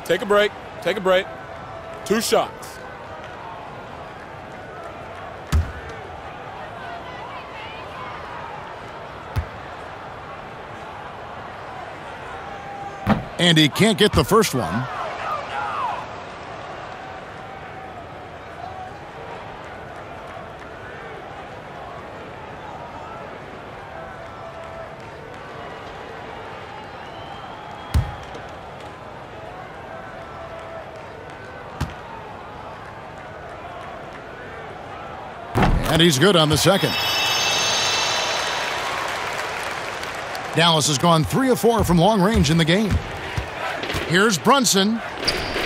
Take a break. Take a break. 2 shots. And he can't get the first one. And he's good on the second. Dallas has gone 3 of 4 from long range in the game. Here's Brunson.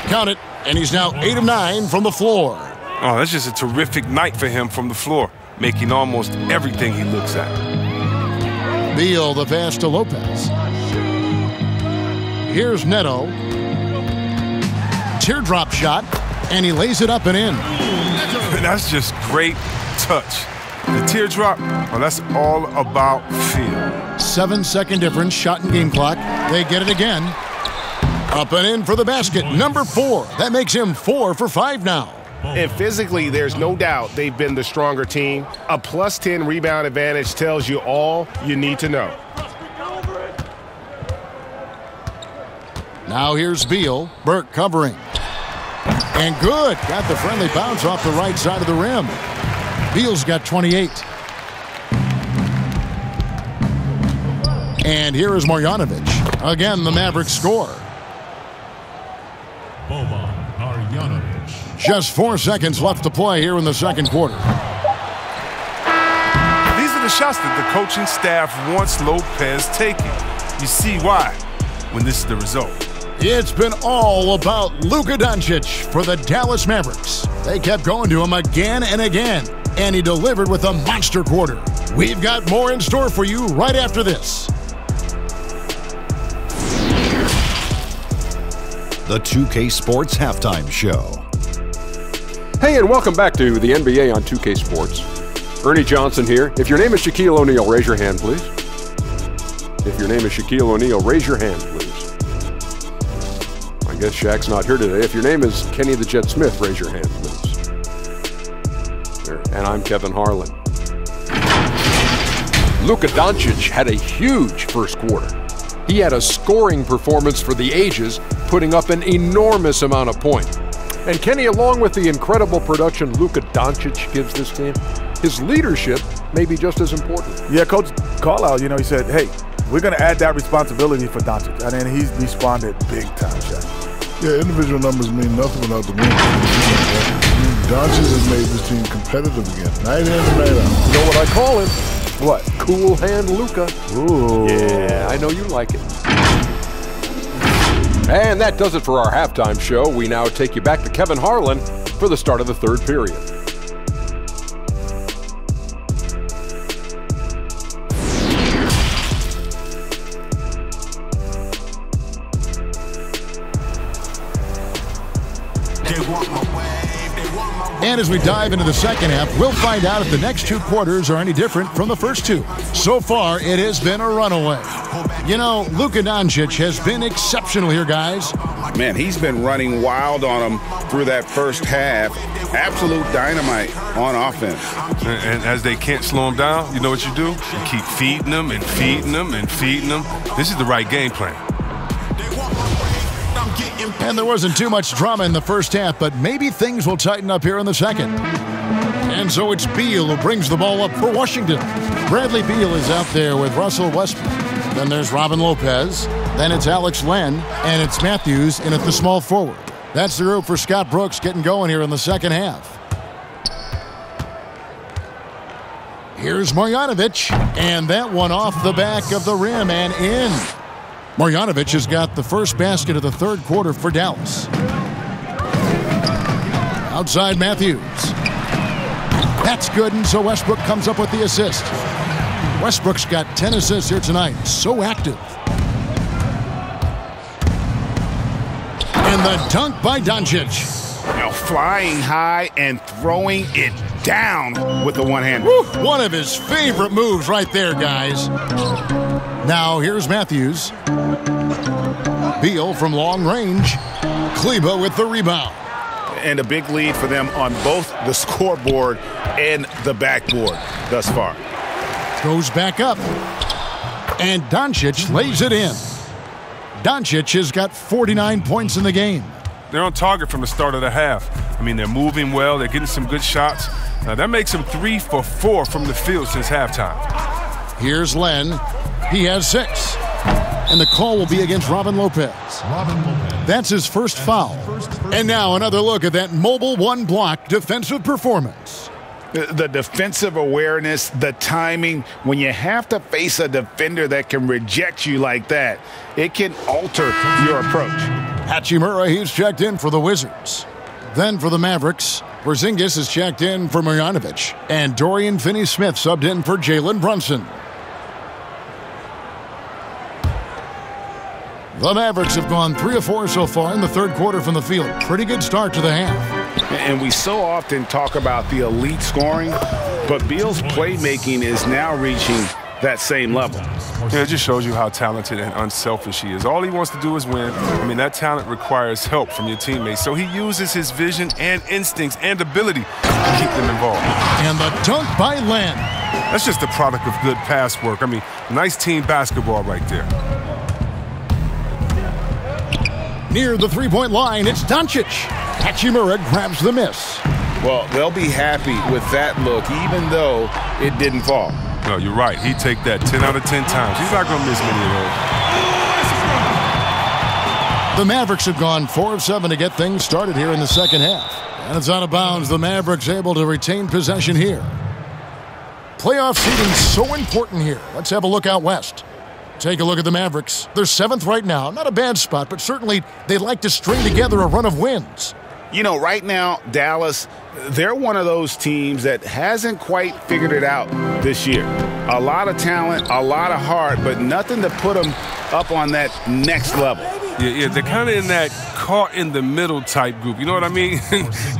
Count it. And he's now 8 of 9 from the floor. Oh, that's just a terrific night for him from the floor, making almost everything he looks at. Beal, the pass to Lopez. Here's Neto. Teardrop shot, and he lays it up and in. That's just great touch. The teardrop, well, that's all about feel. 7-second difference, shot and game clock. They get it again. Up and in for the basket, number 4. That makes him 4 for 5 now. And physically, there's no doubt they've been the stronger team. A plus 10 rebound advantage tells you all you need to know. Now here's Beal. Burke covering. And good. Got the friendly bounce off the right side of the rim. Beal's got 28. And here is Marjanovic. Again, the Mavericks score. Just 4 seconds left to play here in the second quarter. These are the shots that the coaching staff wants Lopez taking. You see why when this is the result. It's been all about Luka Doncic for the Dallas Mavericks. They kept going to him again and again, and he delivered with a monster quarter. We've got more in store for you right after this. The 2K Sports Halftime Show. Hey, and welcome back to the NBA on 2K Sports. Ernie Johnson here. If your name is Shaquille O'Neal, raise your hand, please. If your name is Shaquille O'Neal, raise your hand, please. I guess Shaq's not here today. If your name is Kenny the Jet Smith, raise your hand, please. There. And I'm Kevin Harlan. Luka Doncic had a huge first quarter. He had a scoring performance for the ages, putting up an enormous amount of points. And Kenny, along with the incredible production Luka Doncic gives this team, his leadership may be just as important. Yeah, Coach Carlisle, he said, hey, we're going to add that responsibility for Doncic. And then he's responded big time, Shaq. Yeah, individual numbers mean nothing without the win. Doncic has made this team competitive again. Night in and night out. You know what I call him? What? Cool hand Luka. Ooh. Yeah, I know you like it. And that does it for our halftime show. We now take you back to Kevin Harlan for the start of the third period. And as we dive into the second half, we'll find out if the next two quarters are any different from the first two. So far, it has been a runaway. Luka Doncic has been exceptional here, guys. Man, he's been running wild on them through that first half. Absolute dynamite on offense. And as they can't slow him down, you know what you do? You keep feeding them and feeding them and feeding them. This is the right game plan. And there wasn't too much drama in the first half, but maybe things will tighten up here in the second. And so it's Beal who brings the ball up for Washington. Bradley Beal is out there with Russell Westbrook. Then there's Robin Lopez. Then it's Alex Len. And it's Matthews in at the small forward. That's the group for Scott Brooks getting going here in the second half. Here's Marjanovic. And that one off the back of the rim and in. Marjanovic has got the first basket of the third quarter for Dallas. Outside Matthews. That's good, and so Westbrook comes up with the assist. Westbrook's got 10 assists here tonight. So active. And the dunk by Doncic. Now flying high and throwing it down with the one-hand. One of his favorite moves right there, guys. Now here's Matthews. Beal from long range. Kleber with the rebound. And a big lead for them on both the scoreboard and the backboard thus far. Goes back up. And Doncic lays it in. Doncic has got 49 points in the game. They're on target from the start of the half. I mean, they're moving well. They're getting some good shots. That makes them 3 for 4 from the field since halftime. Here's Len. He has 6. And the call will be against Robin Lopez. That's his first foul. And now another look at that mobile one-block defensive performance. The defensive awareness, the timing, when you have to face a defender that can reject you like that, it can alter your approach. Hachimura, he's checked in for the Wizards. Then for the Mavericks, Porzingis is checked in for Marjanovic. And Dorian Finney-Smith subbed in for Jalen Brunson. The Mavericks have gone 3 of 4 so far in the third quarter from the field. Pretty good start to the half. And we so often talk about the elite scoring, but Beal's playmaking is now reaching that same level. Yeah, it just shows you how talented and unselfish he is. All he wants to do is win. I mean, that talent requires help from your teammates. So he uses his vision and instincts and ability to keep them involved. And the dunk by Len. That's just a product of good pass work. I mean, nice team basketball right there. Near the three-point line, it's Doncic. Hachimura grabs the miss. Well, they'll be happy with that look, even though it didn't fall. No, you're right. He'd take that 10 out of 10 times. He's not going to miss many of those. The Mavericks have gone 4 of 7 to get things started here in the second half. And it's out of bounds. The Mavericks able to retain possession here. Playoff seeding so important here. Let's have a look out west. Take a look at the Mavericks. They're 7th right now. Not a bad spot, but certainly they'd like to string together a run of wins. You know, right now, Dallas, they're one of those teams that hasn't quite figured it out this year. A lot of talent, a lot of heart, but nothing to put them up on that next level. Yeah, they're kind of in that caught in the middle type group. You know what I mean?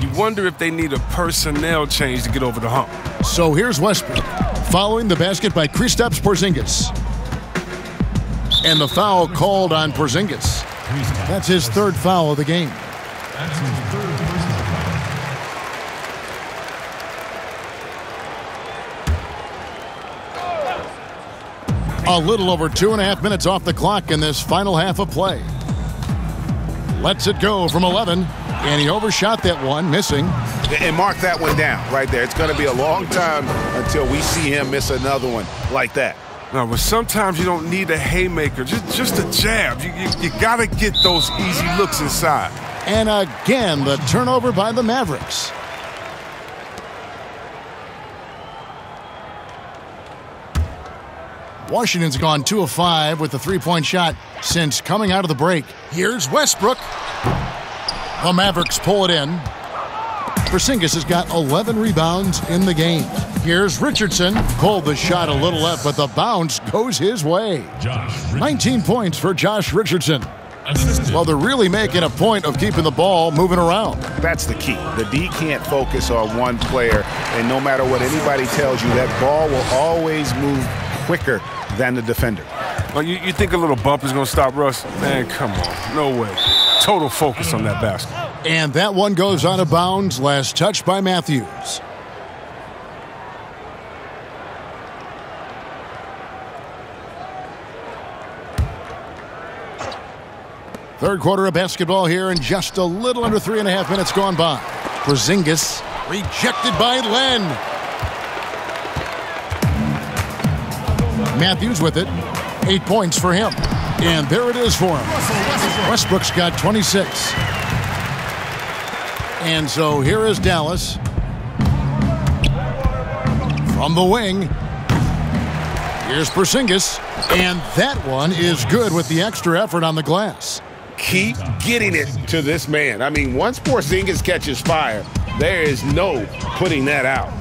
You wonder if they need a personnel change to get over the hump. So here's Westbrook, following the basket by Kristaps Porzingis. And the foul called on Porzingis. That's his 3rd foul of the game. A little over 2.5 minutes off the clock in this final half of play. Lets it go from 11, and he overshot that one, missing. And mark that one down right there. It's going to be a long time until we see him miss another one like that. No, but sometimes you don't need a haymaker, just a jab. You got to get those easy looks inside. And again, the turnover by the Mavericks. Washington's gone 2 of 5 with the three-point shot since coming out of the break. Here's Westbrook. The Mavericks pull it in. Porzingis has got 11 rebounds in the game. Here's Richardson. Pulled the shot a little left, but the bounce goes his way. 19 points for Josh Richardson. Well, they're really making a point of keeping the ball moving around. That's the key. The D can't focus on one player, and no matter what anybody tells you, that ball will always move quicker than the defender. Well, you think a little bump is going to stop Russ? Man, come on. No way. Total focus on that basket. And that one goes out of bounds. Last touch by Matthews. Third quarter of basketball here, and just a little under 3.5 minutes gone by. Porzingis rejected by Len. Matthews with it. 8 points for him. And there it is for him. Westbrook's got 26. And so here is Dallas. From the wing. Here's Porzingis. And that one is good with the extra effort on the glass. Keep getting it to this man. I mean, once Porzingis catches fire, there is no putting that out.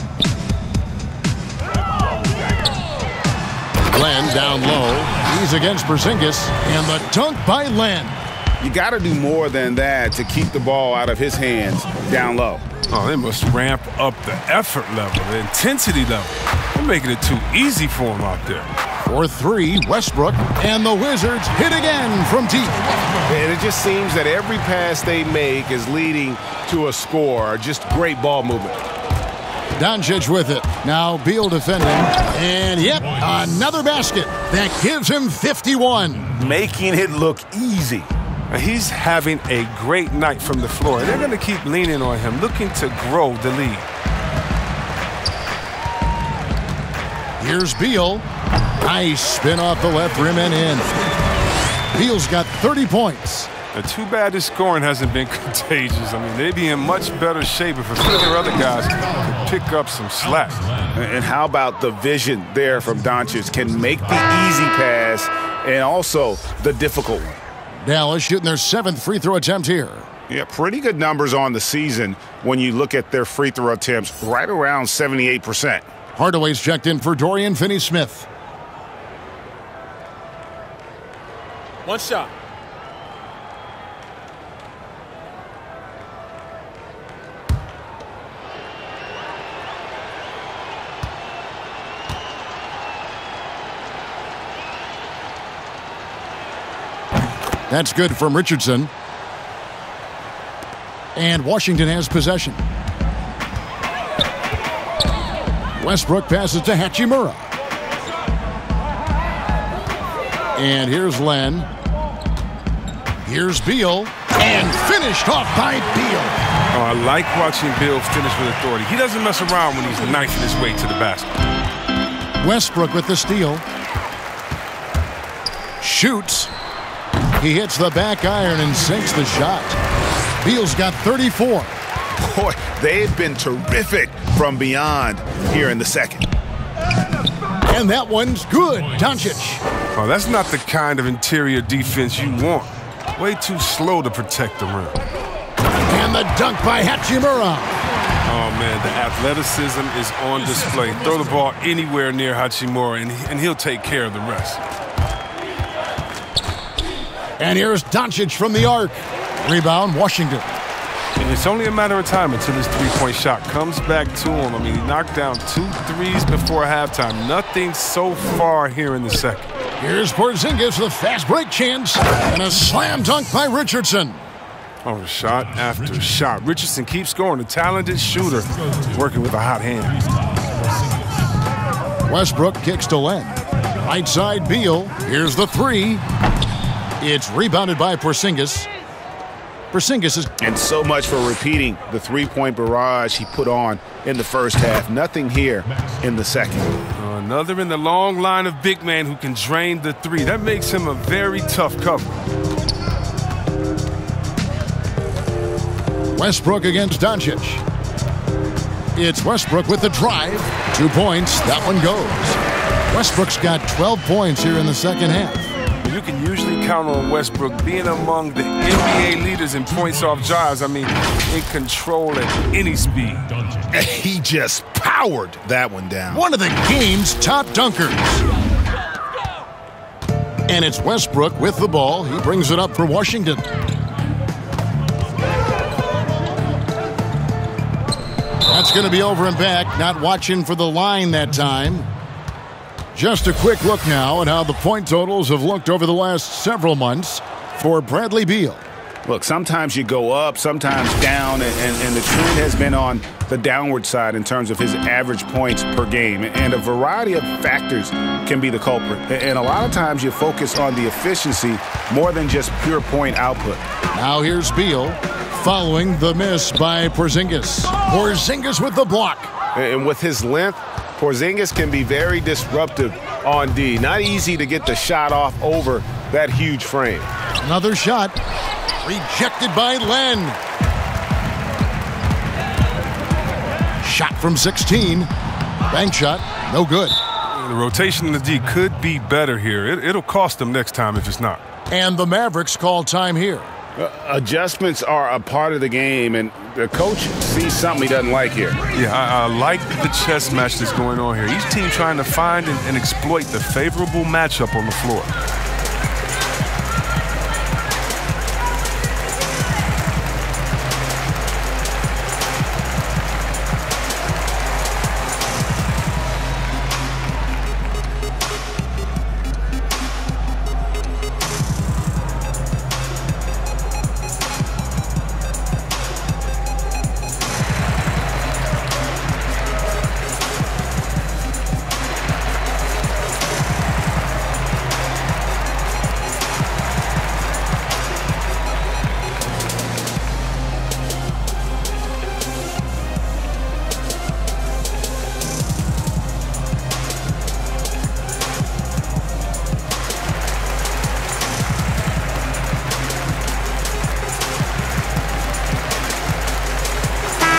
Len down low. He's against Porzingis. And the dunk by Len. You got to do more than that to keep the ball out of his hands down low. Oh, they must ramp up the effort level, the intensity level. They're making it too easy for him out there. For 3, Westbrook, and the Wizards hit again from deep. And it just seems that every pass they make is leading to a score. Just great ball movement. Doncic with it. Now Beal defending. And yep, another basket. That gives him 51. Making it look easy. He's having a great night from the floor. They're going to keep leaning on him, looking to grow the lead. Here's Beal. Nice spin off the left rim and in. Beal's got 30 points. Too bad this scoring hasn't been contagious. I mean, they'd be in much better shape if a few of their other guys could pick up some slack. And how about the vision there from Doncic? Can make the easy pass and also the difficult one. Dallas shooting their 7th free throw attempt here. Yeah, pretty good numbers on the season when you look at their free throw attempts, right around 78%. Hardaway's checked in for Dorian Finney-Smith. One shot. That's good from Richardson. And Washington has possession. Westbrook passes to Hachimura. And here's Len. Here's Beal. And finished off by Beal. Oh, I like watching Beal finish with authority. He doesn't mess around when he's knifing his way to the basket. Westbrook with the steal. Shoots. He hits the back iron and sinks the shot. Beal's got 34. Boy, they've been terrific from beyond here in the second. And that one's good. Doncic. Oh, that's not the kind of interior defense you want. Way too slow to protect the rim. And the dunk by Hachimura. Oh, man, the athleticism is on display. Throw the ball anywhere near Hachimura, and he'll take care of the rest. And here's Doncic from the arc. Rebound, Washington. And it's only a matter of time until his three-point shot comes back to him. I mean, he knocked down 2 threes before halftime. Nothing so far here in the second. Here's Porzingis with a fast break chance. And a slam dunk by Richardson. Oh, shot after shot. Richardson keeps scoring. A talented shooter working with a hot hand. Westbrook kicks to Len. Right side, Beal. Here's the three. It's rebounded by Porzingis. Porzingis is... And so much for repeating the three-point barrage he put on in the first half. Nothing here in the second. Another in the long line of big men who can drain the three. That makes him a very tough cover. Westbrook against Doncic. It's Westbrook with the drive. 2 points. That one goes. Westbrook's got 12 points here in the second half. You can usually count on Westbrook being among the NBA leaders in points off drives. I mean, in control at any speed. He just powered that one down. One of the game's top dunkers. And it's Westbrook with the ball. He brings it up for Washington. That's going to be over and back. Not watching for the line that time. Just a quick look now at how the point totals have looked over the last several months for Bradley Beal. Look, sometimes you go up, sometimes down, and the trend has been on the downward side in terms of his average points per game. And a variety of factors can be the culprit. And a lot of times you focus on the efficiency more than just pure point output. Now here's Beal following the miss by Porzingis. Porzingis with the block. And with his length, Porzingis can be very disruptive on D. Not easy to get the shot off over that huge frame. Another shot. Rejected by Len. Shot from 16. Bank shot. No good. The rotation in the D could be better here. It'll cost them next time if it's not. And the Mavericks call time here. Adjustments are a part of the game, and the coach sees something he doesn't like here. Yeah, I like the chess match that's going on here. Each team trying to find and exploit the favorable matchup on the floor.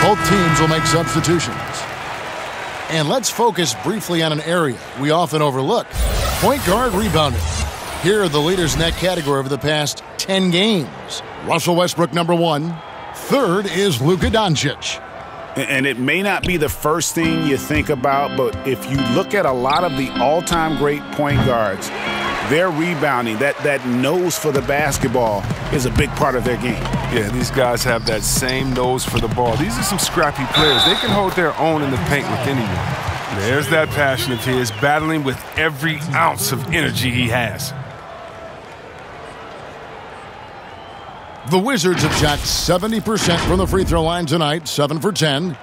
Both teams will make substitutions. And let's focus briefly on an area we often overlook. Point guard rebounding. Here are the leaders in that category over the past 10 games. Russell Westbrook, number 1. Third is Luka Doncic. And it may not be the first thing you think about, but if you look at a lot of the all-time great point guards, their rebounding, that nose for the basketball is a big part of their game. Yeah, these guys have that same nose for the ball. These are some scrappy players. They can hold their own in the paint with anyone. There's that passion of his, battling with every ounce of energy he has. The Wizards have shot 70% from the free throw line tonight, 7 for 10.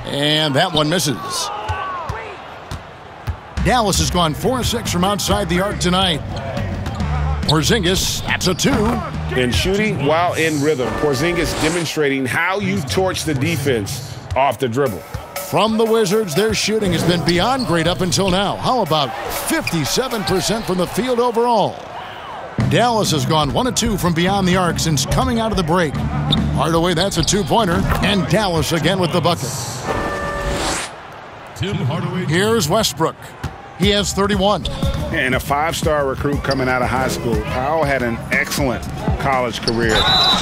And that one misses. Dallas has gone 4-6 from outside the arc tonight. Porzingis, that's a 2. In shooting while in rhythm, Porzingis demonstrating how you torch the defense off the dribble. From the Wizards, their shooting has been beyond great up until now. How about 57% from the field overall? Dallas has gone 1 of 2 from beyond the arc since coming out of the break. Hardaway, that's a 2-pointer. And Dallas again with the bucket. Here's Westbrook. He has 31. And a 5-star recruit coming out of high school. Powell had an excellent college career,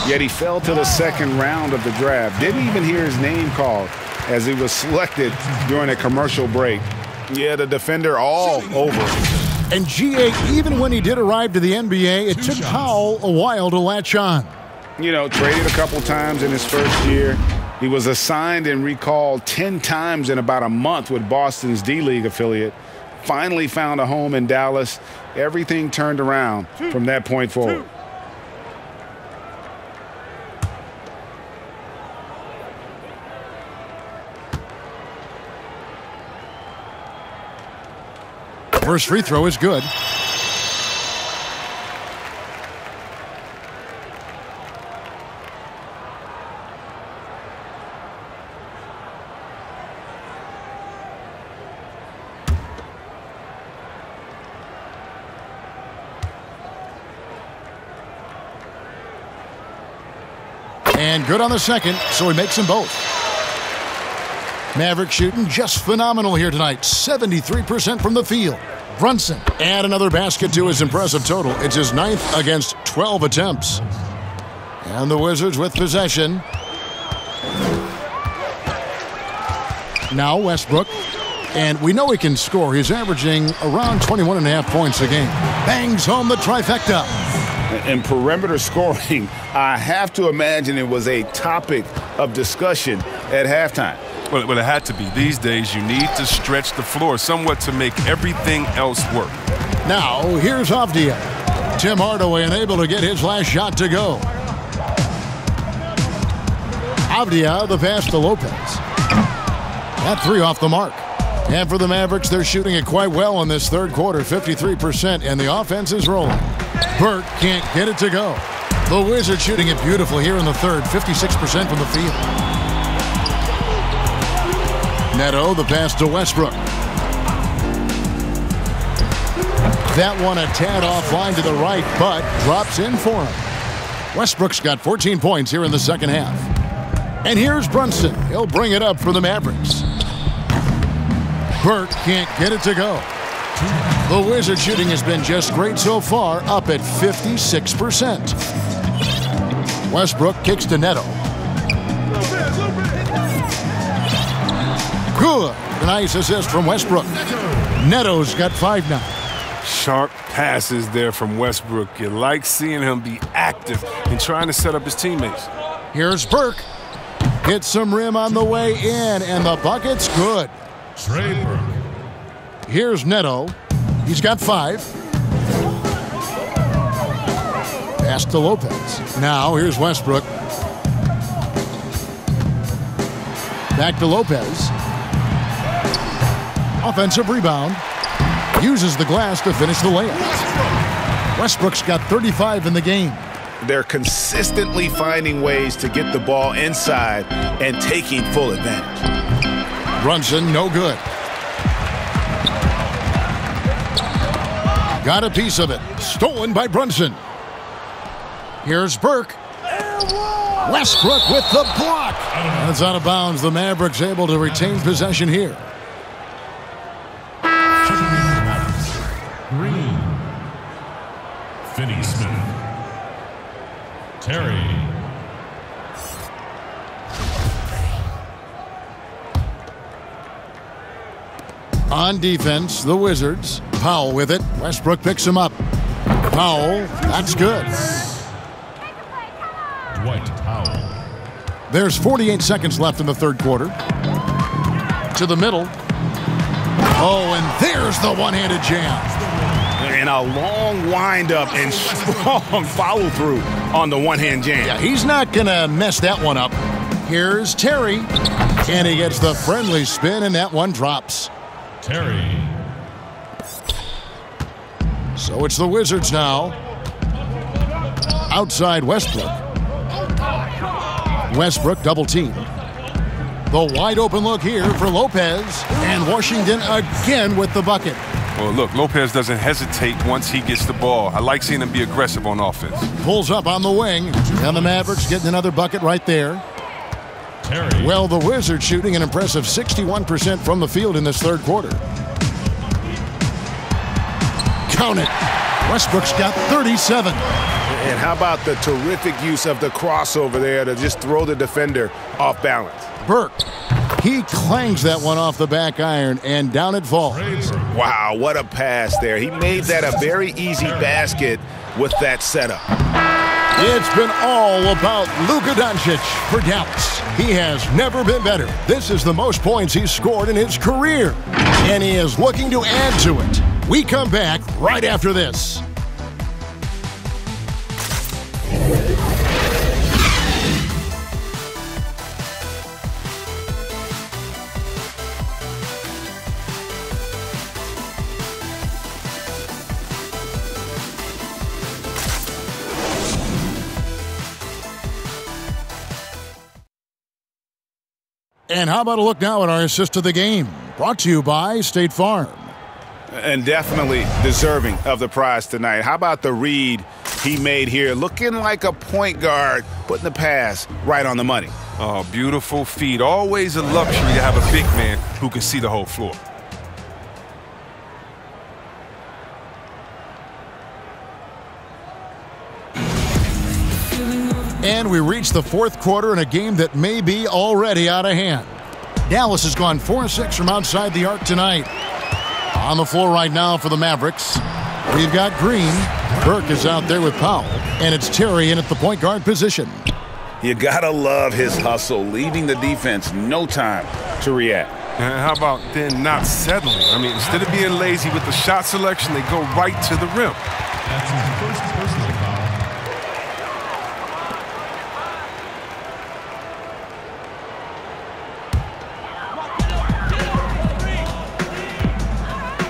yet he fell to the second round of the draft. Didn't even hear his name called as he was selected during a commercial break. Yeah, the defender all over. And GA, even when he did arrive to the NBA, it took Powell a while to latch on. You know, traded a couple times in his first year. He was assigned and recalled 10 times in about a month with Boston's D-League affiliate. Finally found a home in Dallas. Everything turned around from that point forward. First free throw is good. And good on the second, so he makes them both. Mavericks shooting just phenomenal here tonight. 73% from the field. Brunson add another basket to his impressive total. It's his 9th against 12 attempts. And the Wizards with possession. Now Westbrook. And we know he can score. He's averaging around 21.5 points a game. Bangs home the trifecta. And perimeter scoring, I have to imagine it was a topic of discussion at halftime. Well, it had to be. These days, you need to stretch the floor somewhat to make everything else work. Now, here's Avdia. Tim Hardaway unable to get his last shot to go. Avdia, the pass to Lopez. That three off the mark. And for the Mavericks, they're shooting it quite well in this third quarter, 53%, and the offense is rolling. Burke can't get it to go. The Wizards shooting it beautifully here in the third, 56% from the field. Neto, the pass to Westbrook. That one a tad offline to the right, but drops in for him. Westbrook's got 14 points here in the second half. And here's Brunson. He'll bring it up for the Mavericks. Burke can't get it to go. The Wizards shooting has been just great so far, up at 56%. Westbrook kicks to Neto. Good. A nice assist from Westbrook. Neto's got 5 now. Sharp passes there from Westbrook. You like seeing him be active and trying to set up his teammates. Here's Burke. Hits some rim on the way in, and the bucket's good. Trey Burke. Here's Neto. He's got 5. Pass to Lopez. Now here's Westbrook. Back to Lopez. Offensive rebound. Uses the glass to finish the layup. Westbrook's got 35 in the game. They're consistently finding ways to get the ball inside and taking full advantage. Brunson, no good. Got a piece of it. Stolen by Brunson. Here's Burke. Westbrook with the block. And it's out of bounds. The Mavericks able to retain possession here. Green. Finney-Smith. Terry. On defense, the Wizards. Powell with it. Westbrook picks him up. Powell, that's good. Dwight Powell. There's 48 seconds left in the third quarter. To the middle. Oh, and there's the one-handed jam. And a long wind-up and strong follow-through on the one-hand jam. Yeah, he's not going to mess that one up. Here's Terry. And he gets the friendly spin, and that one drops. Terry. So it's the Wizards now. Outside Westbrook. Westbrook double team. The wide open look here for Lopez. And Washington again with the bucket. Well, look, Lopez doesn't hesitate once he gets the ball. I like seeing him be aggressive on offense. Pulls up on the wing. And the Mavericks getting another bucket right there. Terry. Well, the Wizards shooting an impressive 61% from the field in this third quarter. Count it. Westbrook's got 37. And how about the terrific use of the crossover there to just throw the defender off balance? Burke, he clangs that one off the back iron, and down it falls. Wow, what a pass there. He made that a very easy basket with that setup. It's been all about Luka Doncic for Dallas. He has never been better. This is the most points he's scored in his career, and he is looking to add to it. We come back right after this. And how about a look now at our assist of the game? Brought to you by State Farm. And definitely deserving of the prize tonight. How about the read he made here? Looking like a point guard, putting the pass right on the money. Oh, beautiful feed. Always a luxury to have a big man who can see the whole floor. And we reach the fourth quarter in a game that may be already out of hand. Dallas has gone 4-6 from outside the arc tonight. On the floor right now for the Mavericks, we've got Green. Burke is out there with Powell, and it's Terry in at the point guard position. You gotta love his hustle, leaving the defense no time to react. And how about then not settling? I mean, instead of being lazy with the shot selection, they go right to the rim. That's his first personal foul.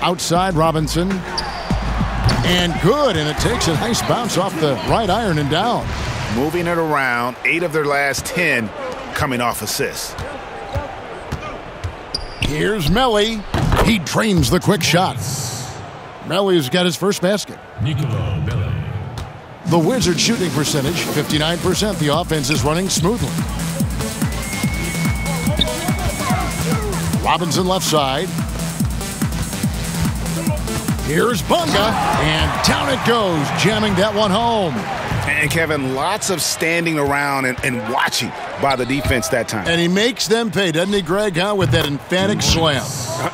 Outside Robinson. And good, and it takes a nice bounce off the right iron and down. Moving it around, 8 of their last 10 coming off assists. Here's Melly. He drains the quick shot. Melly's got his first basket. The Wizards' shooting percentage, 59%. The offense is running smoothly. Robinson left side. Here's Bunga, and down it goes, jamming that one home. And Kevin, lots of standing around and watching by the defense that time. And he makes them pay, doesn't he, Greg, with that emphatic slam.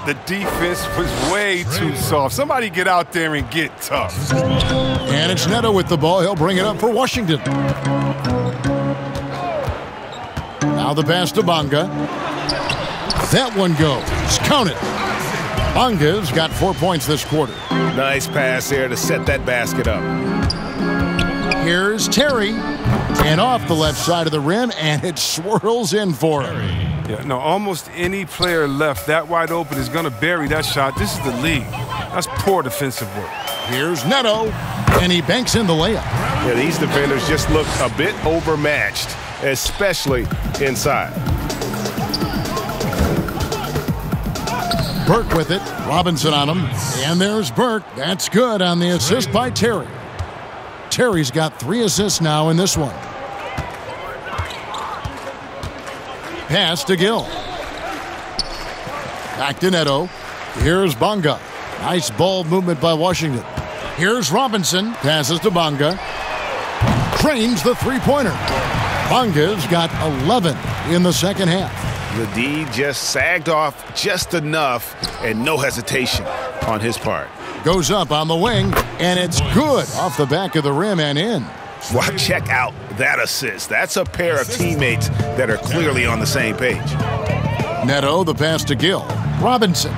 The defense was way too soft. Somebody get out there and get tough. And it's Neto with the ball. He'll bring it up for Washington. Now the pass to Bunga. That one goes. Count it. Bunga's got 4 points this quarter. Nice pass there to set that basket up. Here's Terry. And off the left side of the rim, and it swirls in for him. Yeah, no, almost any player left that wide open is going to bury that shot. This is the league. That's poor defensive work. Here's Neto, and he banks in the layup. Yeah, these defenders just look a bit overmatched, especially inside. Burke with it. Robinson on him. And there's Burke. That's good on the assist by Terry. Terry's got 3 assists now in this one. Pass to Gill. Back to Neto. Here's Bunga. Nice ball movement by Washington. Here's Robinson. Passes to Bunga. Trains the three-pointer. Bunga's got 11 in the second half. The D just sagged off just enough, and no hesitation on his part. Goes up on the wing, and it's good off the back of the rim and in. Well, check out that assist. That's a pair of teammates that are clearly on the same page. Neto, the pass to Gill. Robinson.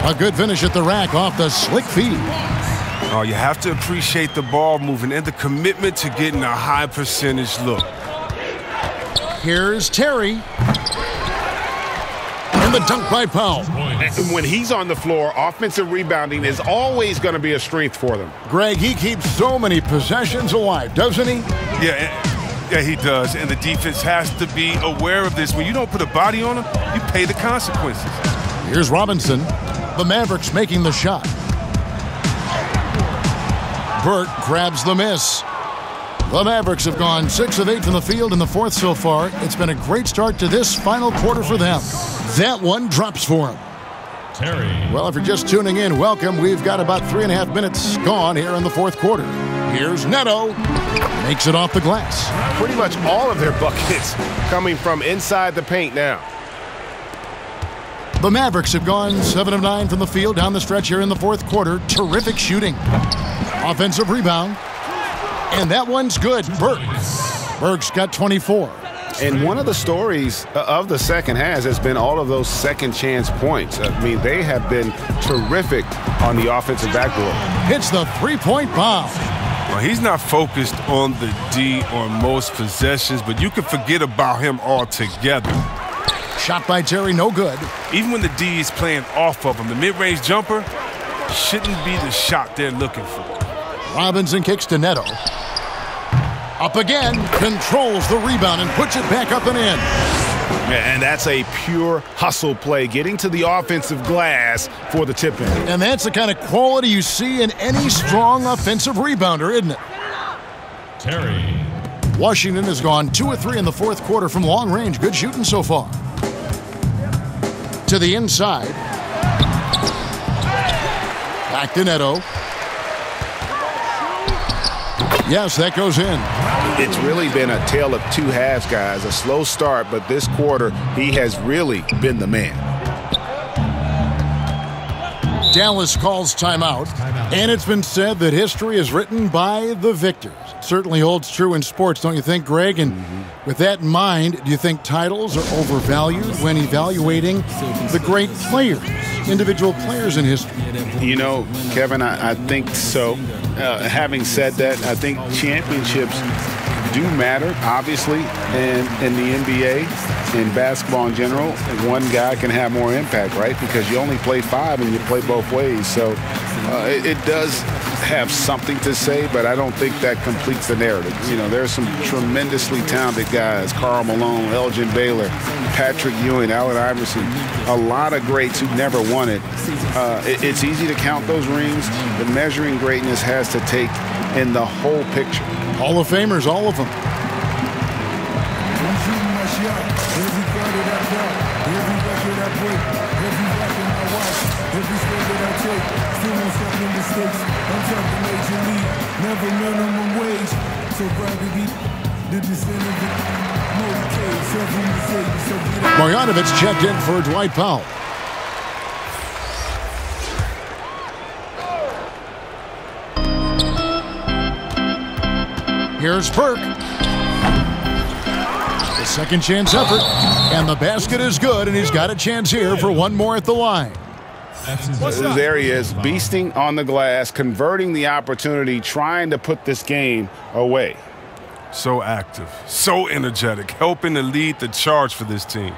A good finish at the rack off the slick feed. Oh, you have to appreciate the ball moving and the commitment to getting a high percentage look. Here's Terry. And the dunk by Powell. When he's on the floor, offensive rebounding is always going to be a strength for them. Greg, he keeps so many possessions alive, doesn't he? Yeah, he does. And the defense has to be aware of this. When you don't put a body on him, you pay the consequences. Here's Robinson. The Mavericks making the shot. Burke grabs the miss. The Mavericks have gone 6 of 8 from the field in the fourth so far. It's been a great start to this final quarter for them. That one drops for him. Well, if you're just tuning in, welcome. We've got about 3.5 minutes gone here in the fourth quarter. Here's Neto. Makes it off the glass. Pretty much all of their buckets coming from inside the paint now. The Mavericks have gone 7 of 9 from the field down the stretch here in the fourth quarter. Terrific shooting. Offensive rebound. And that one's good. Burks got 24. And one of the stories of the second half has been all of those second chance points. I mean, they have been terrific on the offensive backboard. Hits the three-point bomb. Well, he's not focused on the D on most possessions, but you can forget about him altogether. Shot by Terry, no good. Even when the D is playing off of him, the mid-range jumper shouldn't be the shot they're looking for. Robinson kicks to Neto. Up again, controls the rebound and puts it back up and in. And that's a pure hustle play, getting to the offensive glass for the tip-in. And that's the kind of quality you see in any strong offensive rebounder, isn't it? Terry. Washington has gone 2 of 3 in the fourth quarter from long range. Good shooting so far. To the inside. Back to Neto. Yes, that goes in. It's really been a tale of two halves, guys. A slow start, but this quarter, he has really been the man. Dallas calls timeout, and it's been said that history is written by the victors. It certainly holds true in sports, don't you think, Greg? And with that in mind, do you think titles are overvalued when evaluating the great players, individual players in history? You know, Kevin, I think so. Having said that, I think championships do matter, obviously, in the NBA, in basketball in general. One guy can have more impact, right? Because you only play 5 and you play both ways. So it does have something to say, but I don't think that completes the narrative. You know, there's some tremendously talented guys, Karl Malone, Elgin Baylor, Patrick Ewing, Allen Iverson, a lot of greats who never won it. It's easy to count those rings, but measuring greatness has to take in the whole picture. Hall of Famers, all of them. Marjanovic checked in for Dwight Powell. Here's Burke. The second chance effort. And the basket is good, and he's got a chance here for one more at the line. There he is, beasting on the glass, converting the opportunity, trying to put this game away. So active, so energetic, helping to lead the charge for this team.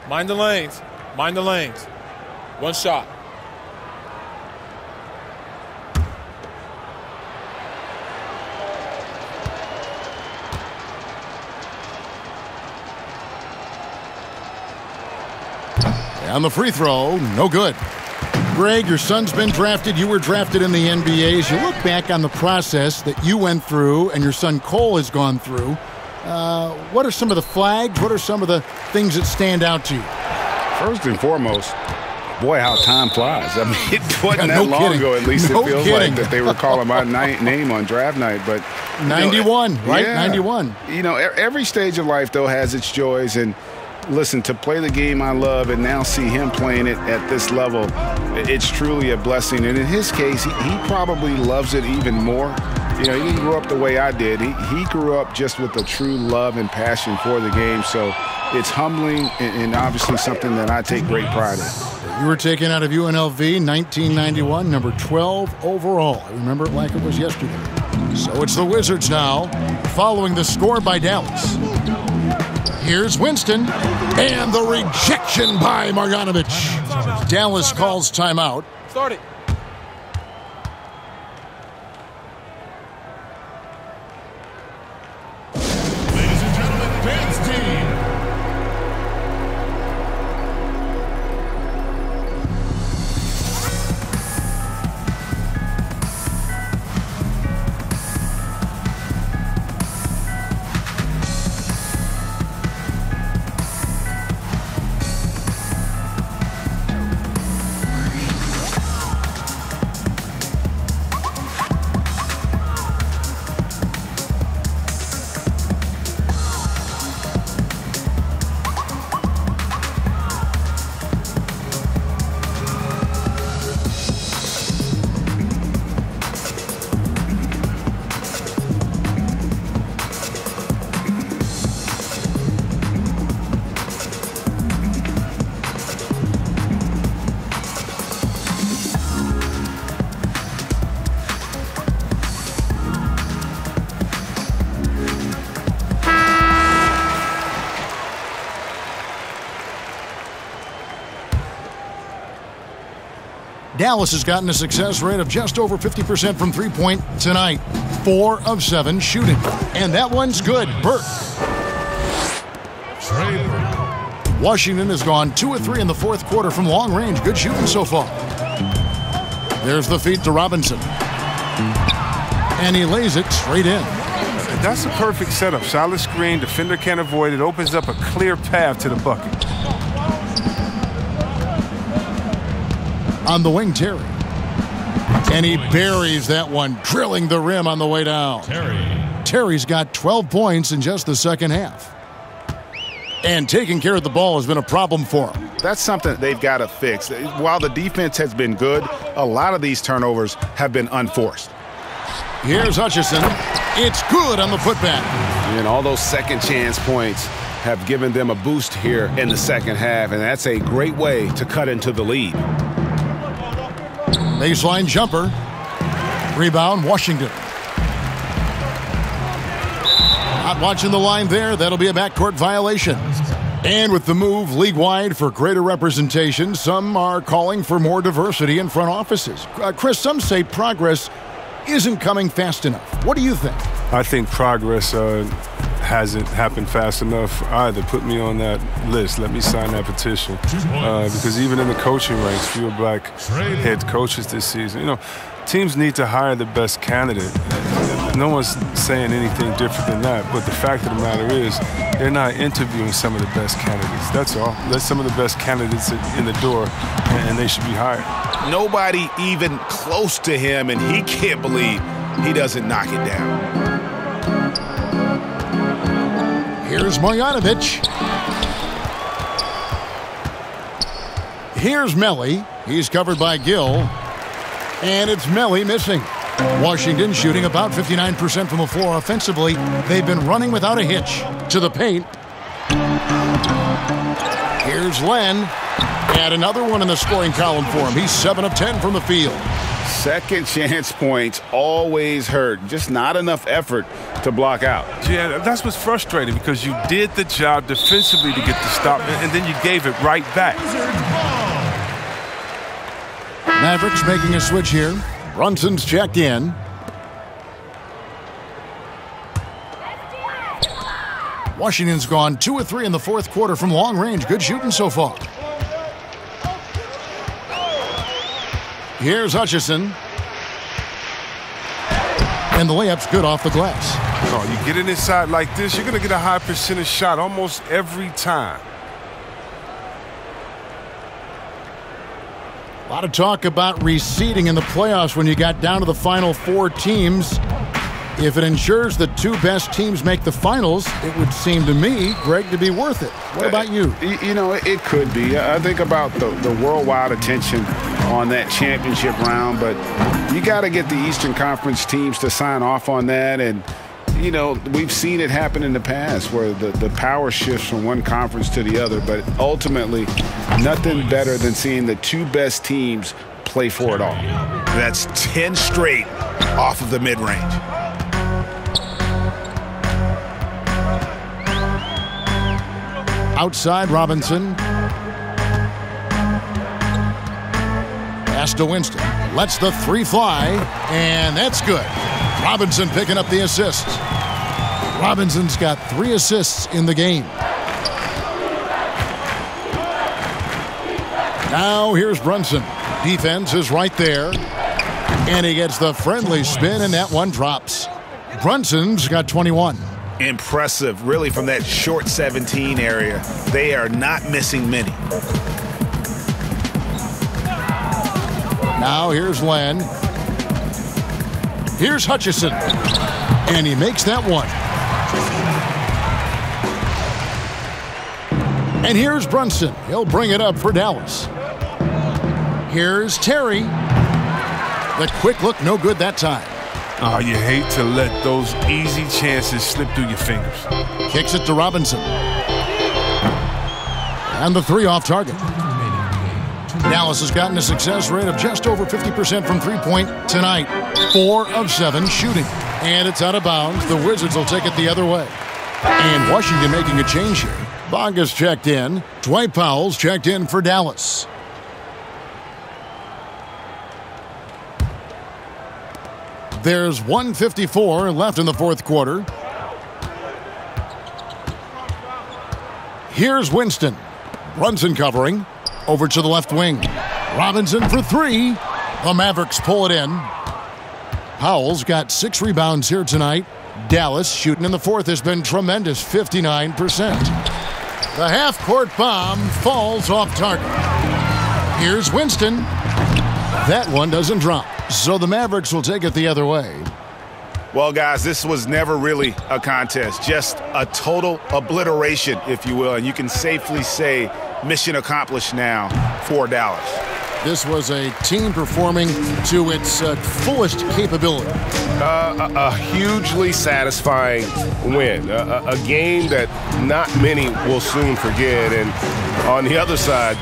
Mind the lanes. Mind the lanes. One shot. And the free throw, no good. Greg, your son's been drafted. You were drafted in the NBA. As you look back on the process that you went through and your son Cole has gone through, what are some of the flags? What are some of the things that stand out to you? First and foremost, boy, how time flies. I mean, it wasn't that long ago, at least it feels like, that they were calling my name on draft night. But 91, right? Yeah. 91. You know, every stage of life, though, has its joys. And listen, to play the game I love and now see him playing it at this level, it's truly a blessing. And in his case, he probably loves it even more. You know, he didn't grow up the way I did. He grew up just with a true love and passion for the game. So it's humbling and obviously something that I take great pride in. You were taken out of UNLV 1991, number 12 overall. I remember it like it was yesterday. So it's the Wizards now, following the score by Dallas. Here's Winston, and the rejection by Marjanovic. Dallas calls timeout. Start it. Ladies and gentlemen, dance team. Dallas has gotten a success rate of just over 50% from three-point tonight. 4 of 7 shooting. And that one's good. Burke. Washington has gone 2 of 3 in the fourth quarter from long range. Good shooting so far. There's the feed to Robinson. And he lays it straight in. That's a perfect setup. Solid screen, defender can't avoid it. Opens up a clear path to the bucket. On the wing, Terry. And he buries that one, drilling the rim on the way down. Terry's got 12 points in just the second half. And taking care of the ball has been a problem for him. That's something they've got to fix. While the defense has been good, a lot of these turnovers have been unforced. Here's Hutchison. It's good on the putback. And all those second chance points have given them a boost here in the second half, and that's a great way to cut into the lead. Baseline jumper. Rebound, Washington. Not watching the line there. That'll be a backcourt violation. And with the move league-wide for greater representation, some are calling for more diversity in front offices. Chris, some say progress isn't coming fast enough. What do you think? I think progress hasn't happened fast enough either. Put me on that list. Let me sign that petition. Because even in the coaching ranks, fewer black head coaches this season. You know, teams need to hire the best candidate. No one's saying anything different than that. But the fact of the matter is, they're not interviewing some of the best candidates. That's all. Let some of the best candidates in the door, and they should be hired. Nobody even close to him, and he can't believe he doesn't knock it down. Here's Marjanovic. Here's Melly. He's covered by Gill. And it's Melly missing. Washington shooting about 59% from the floor offensively. They've been running without a hitch. To the paint. Here's Len. And another one in the scoring column for him. He's 7 of 10 from the field. Second chance points always hurt. Just not enough effort to block out. Yeah, that's what's frustrating, because you did the job defensively to get the stop, and then you gave it right back. Mavericks making a switch here. Brunson's checked in. Washington's gone 2 of 3 in the fourth quarter from long range. Good shooting so far. Here's Hutchison. And the layup's good off the glass. Oh, you get it inside like this, you're going to get a high percentage shot almost every time. A lot of talk about reseeding in the playoffs when you got down to the final 4 teams. If it ensures the 2 best teams make the finals, it would seem to me, Greg, to be worth it. What about you? You know, it could be. I think about the worldwide attention on that championship round, but you got to get the Eastern Conference teams to sign off on that. And, you know, we've seen it happen in the past where the power shifts from one conference to the other, but ultimately nothing better than seeing the 2 best teams play for it all. That's 10 straight off of the mid-range. Outside, Robinson. Pass to Winston. Lets the 3 fly, and that's good. Robinson picking up the assist. Robinson's got 3 assists in the game. Now here's Brunson. Defense is right there. And he gets the friendly spin, and that one drops. Brunson's got 21. Impressive, really, from that short 17 area. They are not missing many. Now here's Len. Here's Hutchison. And he makes that one. And here's Brunson. He'll bring it up for Dallas. Here's Terry. The quick look, no good that time. Oh, you hate to let those easy chances slip through your fingers. Kicks it to Robinson. And the 3 off target. Dallas has gotten a success rate of just over 50% from three-point tonight. 4 of 7 shooting. And it's out of bounds. The Wizards will take it the other way. And Washington making a change here. Bonga's checked in. Dwight Powell's checked in for Dallas. There's 1:54 left in the fourth quarter. Here's Winston. Brunson covering. Over to the left wing. Robinson for three. The Mavericks pull it in. Powell's got 6 rebounds here tonight. Dallas shooting in the fourth has been tremendous, 59%. The half-court bomb falls off target. Here's Winston. That one doesn't drop. So the Mavericks will take it the other way. Well, guys, this was never really a contest, just a total obliteration, if you will. And you can safely say mission accomplished now for Dallas. This was a team performing to its fullest capability. A hugely satisfying win. A game that not many will soon forget. And on the other side,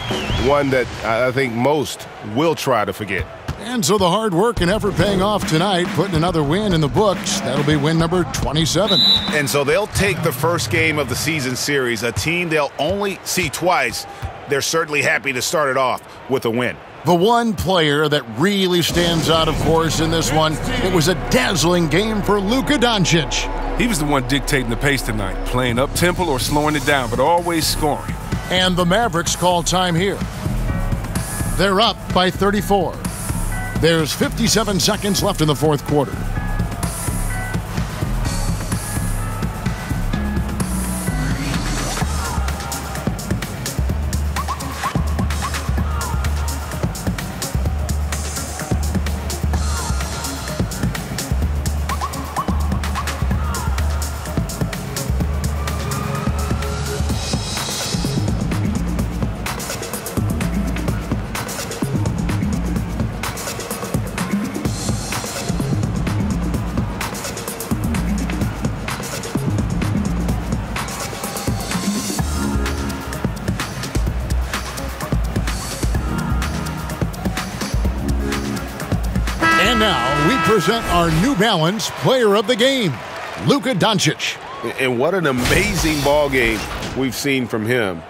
one that I think most will try to forget. And so the hard work and effort paying off tonight, putting another win in the books. That'll be win number 27. And so they'll take the first game of the season series, a team they'll only see twice. They're certainly happy to start it off with a win. The one player that really stands out, of course, in this one, it was a dazzling game for Luka Doncic. He was the one dictating the pace tonight, playing up-tempo or slowing it down, but always scoring. And the Mavericks call time here. They're up by 34. There's 57 seconds left in the fourth quarter. And now we present our New Balance Player of the Game, Luka Doncic. And what an amazing ball game we've seen from him.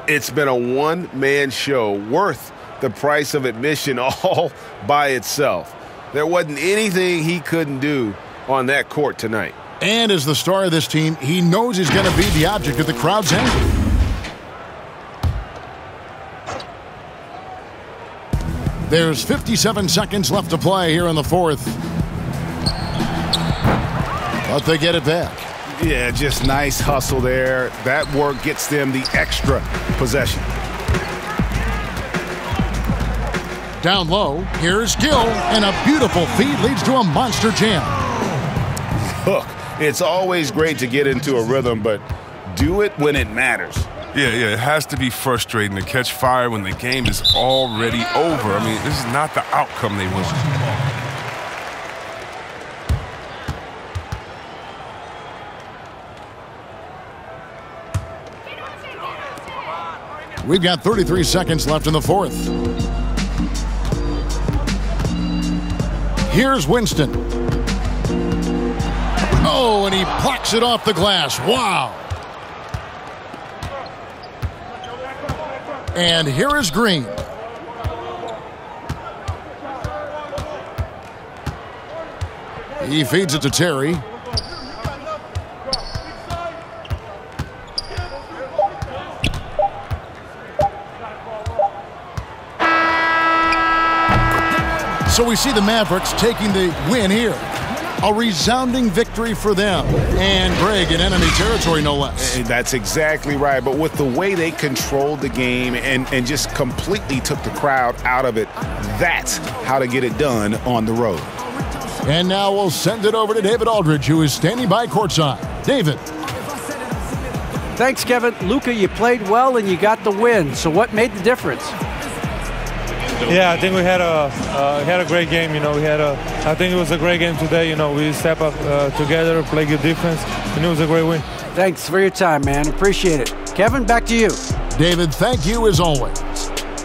It's been a one-man show worth the price of admission all by itself. There wasn't anything he couldn't do on that court tonight. And as the star of this team, he knows he's going to be the object of the crowd's anger. There's 57 seconds left to play here in the fourth. But they get it back. Yeah, just nice hustle there. That work gets them the extra possession. Down low, here's Gill, and a beautiful feed leads to a monster jam. Look, it's always great to get into a rhythm, but do it when it matters. Yeah, it has to be frustrating to catch fire when the game is already over. I mean, this is not the outcome they want. We've got 33 seconds left in the fourth. Here's Winston. Oh, and he plucks it off the glass. Wow. And here is Green. He feeds it to Terry. So we see the Mavericks taking the win here. A resounding victory for them. And Greg, in enemy territory, no less. That's exactly right. But with the way they controlled the game and just completely took the crowd out of it, that's how to get it done on the road. And now we'll send it over to David Aldridge, who is standing by courtside. David. Thanks, Kevin. Luka, you played well and you got the win. So what made the difference? Yeah, I think we had a great game. You know, I think it was a great game today. You know, we step up together, play good defense, and it was a great win. Thanks for your time, man. Appreciate it. Kevin, back to you. David, thank you as always.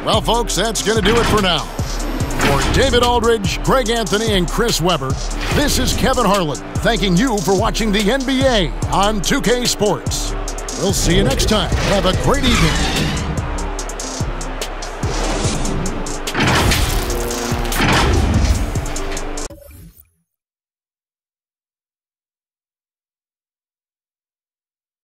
Well, folks, that's going to do it for now. For David Aldridge, Greg Anthony, and Chris Webber, this is Kevin Harlan thanking you for watching the NBA on 2K Sports. We'll see you next time. Have a great evening.